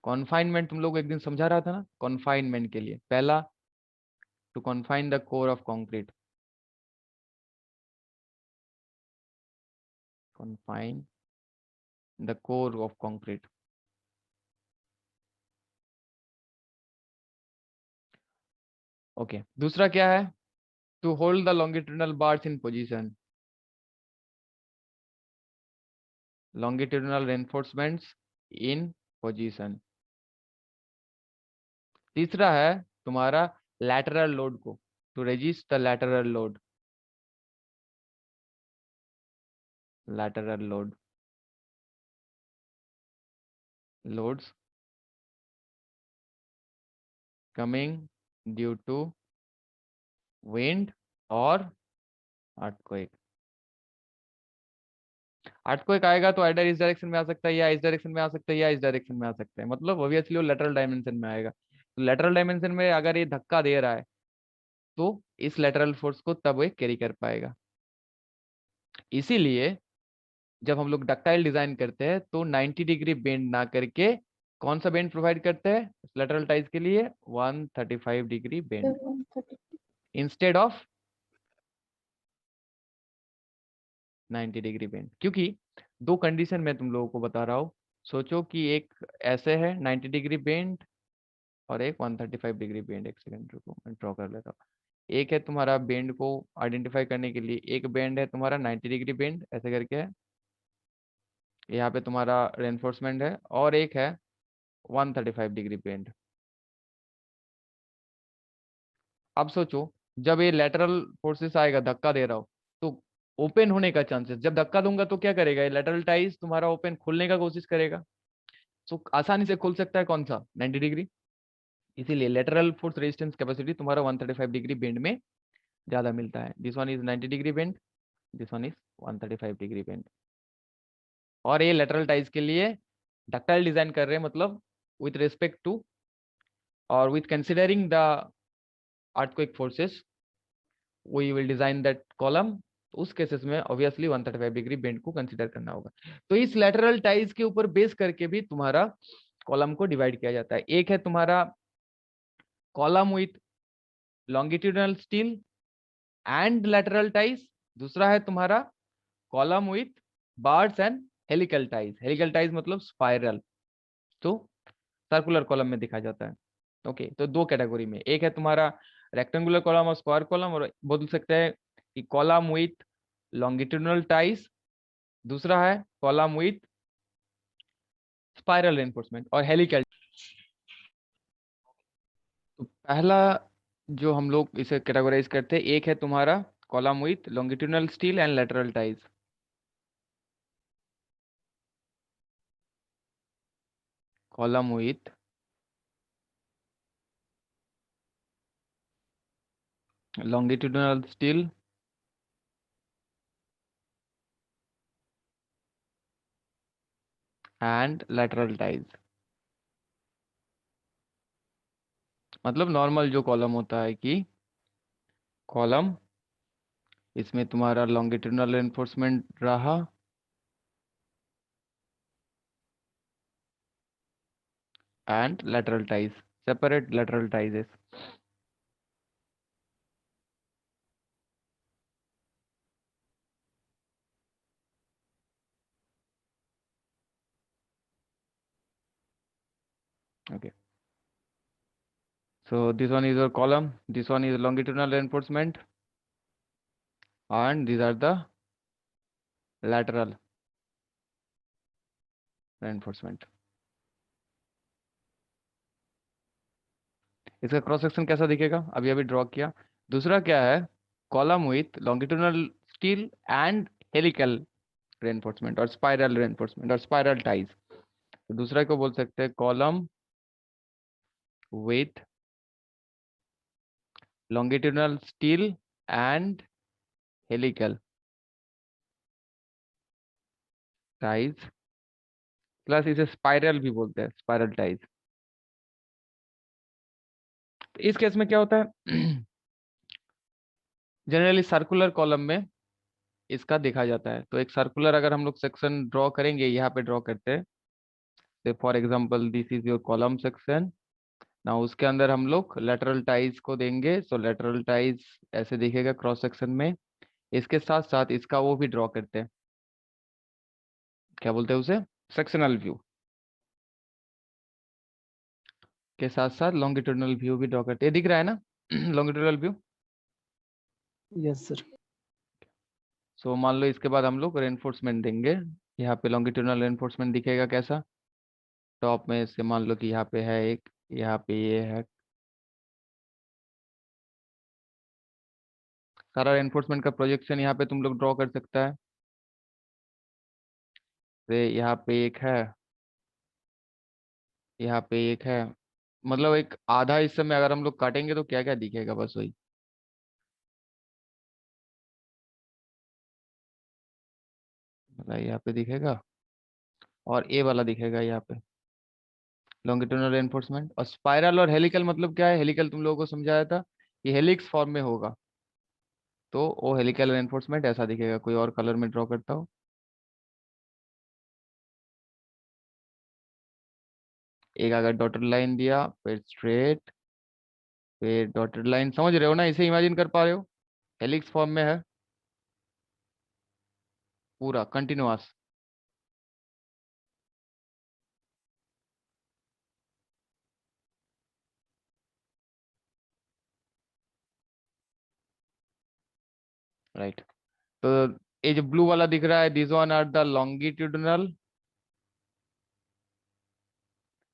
Speaker 1: कॉन्फाइनमेंट तुम लोग एक दिन समझा रहा था ना, कॉन्फाइनमेंट के लिए पहला, to confine the core of concrete, confine the core of concrete. Okay, दूसरा क्या है? To hold the longitudinal bars in position, longitudinal reinforcements in position। तीसरा है तुम्हारा lateral load को, to resist the lateral load, lateral load, loads coming due to wind or earthquake। earthquake आएगा तो आइडर इस डायरेक्शन में आ सकता है, या इस डायरेक्शन में आ सकता है, या इस डायरेक्शन में आ सकता है, मतलब ऑब्वियसली वो लेटरल डायमेंशन में आएगा। तो लेटरल डायमेंशन में अगर ये धक्का दे रहा है तो इस लेटरल फोर्स को तब ये कैरी कर पाएगा। इसीलिए जब हम लोग डक्टाइल डिजाइन करते हैं तो 90 डिग्री बेंड ना करके कौन सा बेंड प्रोवाइड करते हैं लेटरल टाइज के लिए? 135 degree bend instead of 90 degree bend. क्योंकि दो कंडीशन मैं तुम लोगों को बता रहा हूँ। सोचो कि एक ऐसे है 90 डिग्री बेंड और एक 135 डिग्री बेंड। एक सेकंड रुको, मैं ड्रॉ कर लेता हूँ। एक है तुम्हारा बेंड को आइडेंटिफाई करने के लिए, एक बेंड है तुम्हारा 90 डिग्री बेंड ऐसे करके है, यहाँ पे तुम्हारा रेनफोर्समेंट है, और एक है 135 डिग्री बेंड। अब सोचो, जब ये लेटरल फोर्सेस आएगा, धक्का दे रहा हो, तो ओपन होने का चांसेस, जब धक्का दूंगा तो क्या करेगा? ये लेटरल टाइज तुम्हारा ओपन खोलने का कोशिश करेगा। तो आसानी से खुल सकता है कौन सा? 90 डिग्री। इसीलिए लेटरल फोर्स रेजिस्टेंस कैपेसिटी तुम्हारा 135 डिग्री बेंड में ज्यादा मिलता है। This one is 90 degree bend, this one is 135 degree bend. और ये लेटरल टाइज के लिए डक्टाइल डिजाइन कर रहे हैं, मतलब विथ रिस्पेक्ट टू और with considering the earthquake forces we will design that column। तो उस केसेस में ऑब्वियसली 135 डिग्री बेंड को कंसीडर करना होगा। तो इस लेटरल टाइज के ऊपर बेस करके भी तुम्हारा कॉलम को डिवाइड किया जाता है। एक है तुम्हारा column with longitudinal steel and lateral ties, दूसरा है तुम्हारा column with bars and helical ties. Helical ties मतलब स्पाइरल, तो सर्कुलर कॉलम में दिखा जाता है। ओके, तो दो कैटेगरी में, एक है तुम्हारा रेक्टेंगुलर कॉलम और स्क्वायर कॉलम, और बोल सकते हैं कि कॉलम विथ लॉन्गिट्यूडनल टाइज, दूसरा है कॉलम विथ स्पाइरल रेनफोर्समेंट और हेलिकल। तो पहला जो हम लोग इसे कैटेगराइज करते हैं, एक है तुम्हारा column with longitudinal steel and lateral ties, column with longitudinal steel and lateral ties। मतलब नॉर्मल जो कॉलम होता है कि कॉलम इसमें तुम्हारा लॉन्गिट्यूडनल रेनफोर्समेंट रहा and lateral ties. Separate lateral ties. Okay. So this one is your column. This one is longitudinal reinforcement, and these are the lateral reinforcement. इसका cross section कैसा दिखेगा, अभी अभी ड्रॉ किया. दूसरा क्या है, column with longitudinal steel and helical reinforcement और स्पाइरल रेनफोर्समेंट और स्पाइरल टाइज. तो दूसरा को बोल सकते हैं column with longitudinal steel and helical ties, plus इसे स्पाइरल भी बोलते हैं, स्पाइरल टाइज. इस केस में क्या होता है, जनरली सर्कुलर कॉलम में इसका देखा जाता है. तो एक सर्कुलर अगर हम लोग सेक्शन ड्रॉ करेंगे, यहाँ पे ड्रॉ करते हैं, for example this is your column section. ना उसके अंदर हम लोग लेटरल टाइज को देंगे. सो लेटरल टाइज ऐसे दिखेगा क्रॉस सेक्शन में. इसके साथ साथ इसका वो भी ड्रॉ करते हैं, क्या बोलते हैं उसे, सेक्शनल व्यू के साथ साथ लॉन्गिट्यूडनल व्यू भी ड्रॉ करते हैं. दिख रहा है ना longitudinal view.
Speaker 4: Yes sir.
Speaker 1: So मान लो इसके बाद हम लोग रेनफोर्समेंट देंगे. यहाँ पे लॉन्गिट्यूडनल रेनफोर्समेंट दिखेगा कैसा, टॉप में से मान लो कि यहाँ पे है एक, यहाँ पे ये है. सारा रेनफोर्समेंट का प्रोजेक्शन यहाँ पे तुम लोग ड्रॉ कर सकता है. यहाँ पे एक है, यहाँ पे एक है, मतलब एक आधा हिस्से में अगर हम लोग काटेंगे तो क्या क्या दिखेगा, बस वही. मतलब यहाँ पे दिखेगा और ए वाला दिखेगा यहाँ पे लॉन्गिट्यूडनल रेनफोर्समेंट. और स्पाइरल और हेलिकल मतलब क्या है, हेलिकल तुम लोगों को समझाया था, ये हेलिक्स फॉर्म में होगा. तो वो हेलिकल रेनफोर्समेंट ऐसा दिखेगा. कोई और कलर में ड्रॉ करता हो. एक अगर डॉटेड लाइन दिया, फिर स्ट्रेट, फिर डॉटेड लाइन, समझ रहे हो ना, इसे इमेजिन कर पा रहे हो, हेलिक्स फॉर्म में है पूरा कंटिन्यूअस. राइट. तो ये जो ब्लू वाला दिख रहा है, this one are the longitudinal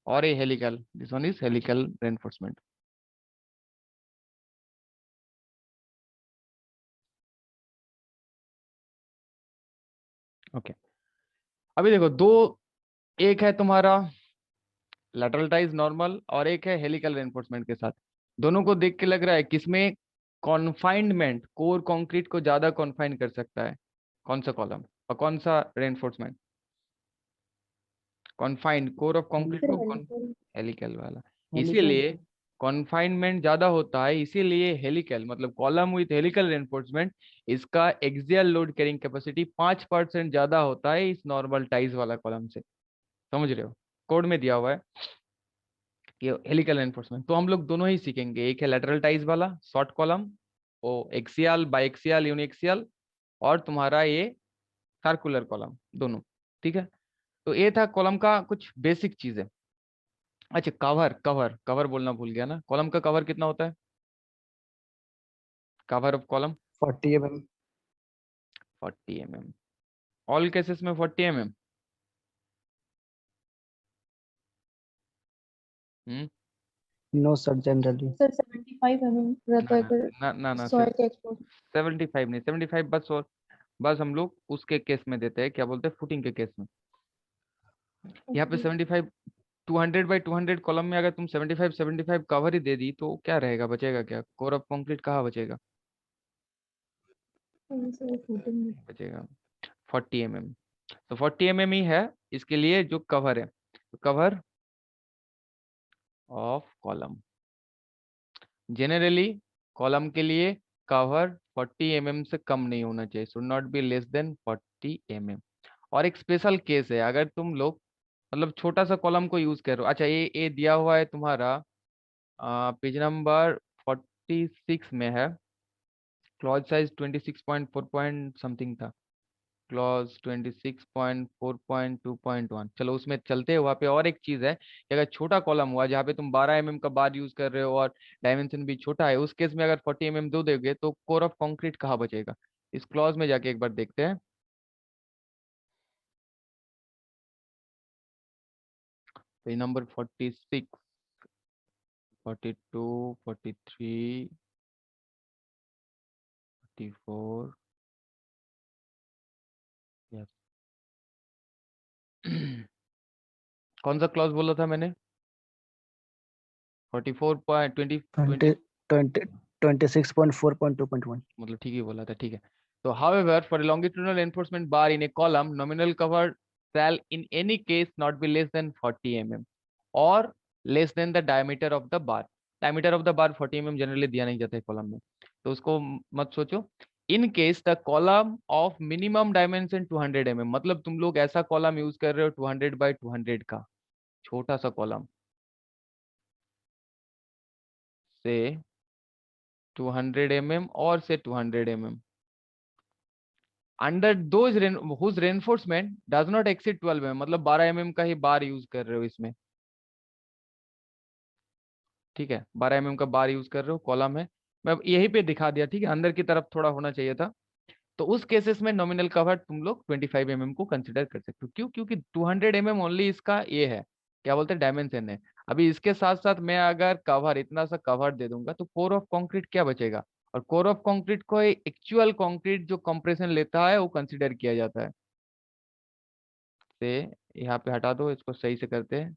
Speaker 1: और ये helical, this one is helical reinforcement. Okay. अभी देखो दो, एक है तुम्हारा लैटरल टाइज नॉर्मल और एक है हेलिकल रेनफोर्समेंट के साथ. दोनों को देख के लग रहा है किसमें कॉन्फाइनमेंट कोर कंक्रीट को ज्यादा कॉन्फाइन कर सकता है, कौन सा कॉलम और कौन सा reinforcement. Confined core of concrete को हेलिकल वाला. इसीलिए कॉन्फाइनमेंट ज्यादा होता है, इसीलिए हेलिकल मतलब कॉलम विथ हेलिकल रेनफोर्समेंट, इसका एक्सियल लोड कैरिंग कैपेसिटी 5% ज्यादा होता है इस नॉर्मल टाइज वाला कॉलम से. समझ रहे हो, कोड में दिया हुआ है ये हेलिकल रेनफोर्समेंट. तो हम लोग दोनों ही सीखेंगे, एक है लेटरल टाइज वाला शॉर्ट कॉलम, वो एक्सियल, बाइक्सियल, यूनिक्सियल, और तुम्हारा ये सर्कुलर कॉलम, दोनों. ठीक है. तो ये था कॉलम का कुछ बेसिक चीजें. अच्छा, कवर कवर कवर बोलना भूल गया ना. कॉलम का कवर कितना होता है, cover of column
Speaker 4: 40 mm.
Speaker 1: 40 mm. All cases में 40 mm.
Speaker 4: No sir, generally.
Speaker 2: Sir 75 रहता है अगर
Speaker 1: ना ना ना,
Speaker 2: सॉइल के एक्सपोर्ट.
Speaker 1: 75 नहीं, 75 बस. और बस हम लोग उसके केस में देते हैं, क्या बोलते हैं, फुटिंग के केस में. यहाँ पे 75 200 बाई 200 कॉलम में अगर तुम 75 कवर ही दे दी तो क्या रहेगा, बचेगा क्या, कोर ऑफ कंक्रीट कहाँ बचेगा, बचेगा 40 mm. तो 40 mm ही है इसके लिए जो कवर है. तो cover of column, generally column के लिए कवर 40 mm से कम नहीं होना चाहिए, should not be less then 40 mm. और एक स्पेशल केस है, अगर तुम लोग मतलब छोटा सा कॉलम को यूज कर रहे हो। अच्छा, ये दिया हुआ है तुम्हारा पेज नंबर 46 में है। क्लॉज साइज 26.4 पॉइंट समथिंग था, क्लॉज 26.4.2.1। चलो उसमें चलते हैं। वहाँ पे और एक चीज है कि अगर छोटा कॉलम हुआ जहाँ पे तुम 12 का बार यूज कर रहे हो और डायमेंशन भी छोटा है, उस केस में अगर 40 दो दोगे तो कोर ऑफ कंक्रीट कहाँ बचेगा? इस क्लॉज में जाके एक बार देखते हैं। Page number 46, 42, 43, 44। यस। कौन सा क्लॉज बोला था मैंने? 44.20
Speaker 4: 20 20 26.4.2.1
Speaker 1: मतलब ठीक ही बोला था, ठीक है। तो however for a longitudinal enforcement bar in a column, nominal cover shall in any case not be less than 40 or less than the diameter of the bar. Diameter of the bar 40 generally दिया नहीं जाता है column में, तो उसको मत सोचो। In case the column of minimum dimension 200 मतलब तुम लोग ऐसा कॉलम यूज कर रहे हो 200 बाय 200 का, छोटा सा कॉलम से 200 और से 200 under those whose reinforcement does not exceed 12 मतलब 12 का ही बार यूज कर रहे हो इसमें, ठीक है। 12 का बार यूज कर रहे हो, कॉलम है, मैं यहीं पे दिखा दिया, ठीक है। अंदर की तरफ थोड़ा होना चाहिए था। तो उस केसेस में नॉमिनल कवर तुम लोग 25 को कंसिडर कर सकते हो। क्यों? क्योंकि 200 ओनली इसका ये है, क्या बोलते हैं, डायमेंशन है। अभी इसके साथ साथ मैं अगर कवर, इतना सा कवर दे दूंगा तो कोर ऑफ कंक्रीट क्या बचेगा? और कोर ऑफ कंक्रीट को एक्चुअल कंक्रीट जो कंप्रेशन लेता है वो कंसिडर किया जाता है। से यहाँ पे हटा दो, इसको सही से करते हैं।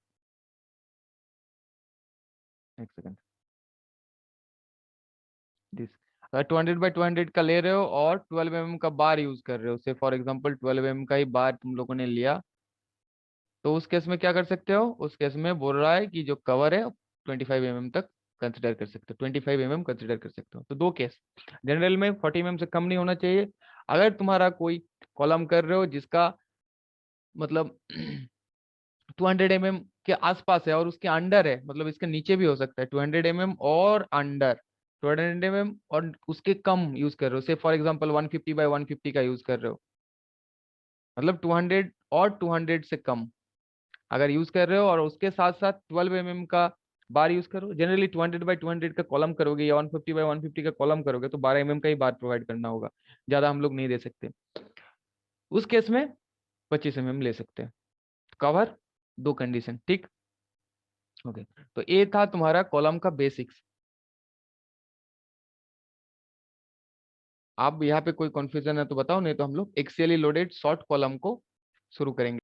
Speaker 1: एक सेकंड। दिस अगर 200 बाई 200 का ले रहे हो और 12 का बार यूज कर रहे हो, से फॉर एग्जांपल 12 का ही बार तुम लोगों ने लिया, तो उस केस में क्या कर सकते हो? उस केस में बोल रहा है कि जो कवर है 25 तक कंसिडर कर सकते हो, 25 कंसिडर कर सकते हो। तो दो केस, जनरल में 40 से कम नहीं होना चाहिए। अगर तुम्हारा कोई कॉलम कर रहे हो जिसका मतलब 200 के आसपास है और उसके अंडर है, मतलब इसके नीचे भी हो सकता है, 200 और अंडर, 200 और उसके कम यूज कर रहे हो, से फॉर एग्जांपल 150 बाय 150 का यूज कर रहे हो, मतलब 200 और 200 से कम अगर यूज कर रहे हो और उसके साथ साथ 12 का बार यूज करो। जनरली 200 बाय 200 का कॉलम करोगे या 150 बाय 150 का कॉलम करोगे तो 12 का ही बार प्रोवाइड करना होगा, ज्यादा हम लोग नहीं दे सकते। उस केस में 25 ले सकते हैं। कवर दो कंडीशन, ठीक। ओके, तो ये था तुम्हारा कॉलम का बेसिक्स। आप यहाँ पे कोई कंफ्यूजन है तो बताओ, नहीं तो हम लोग एक्सियली लोडेड शॉर्ट कॉलम को शुरू करेंगे।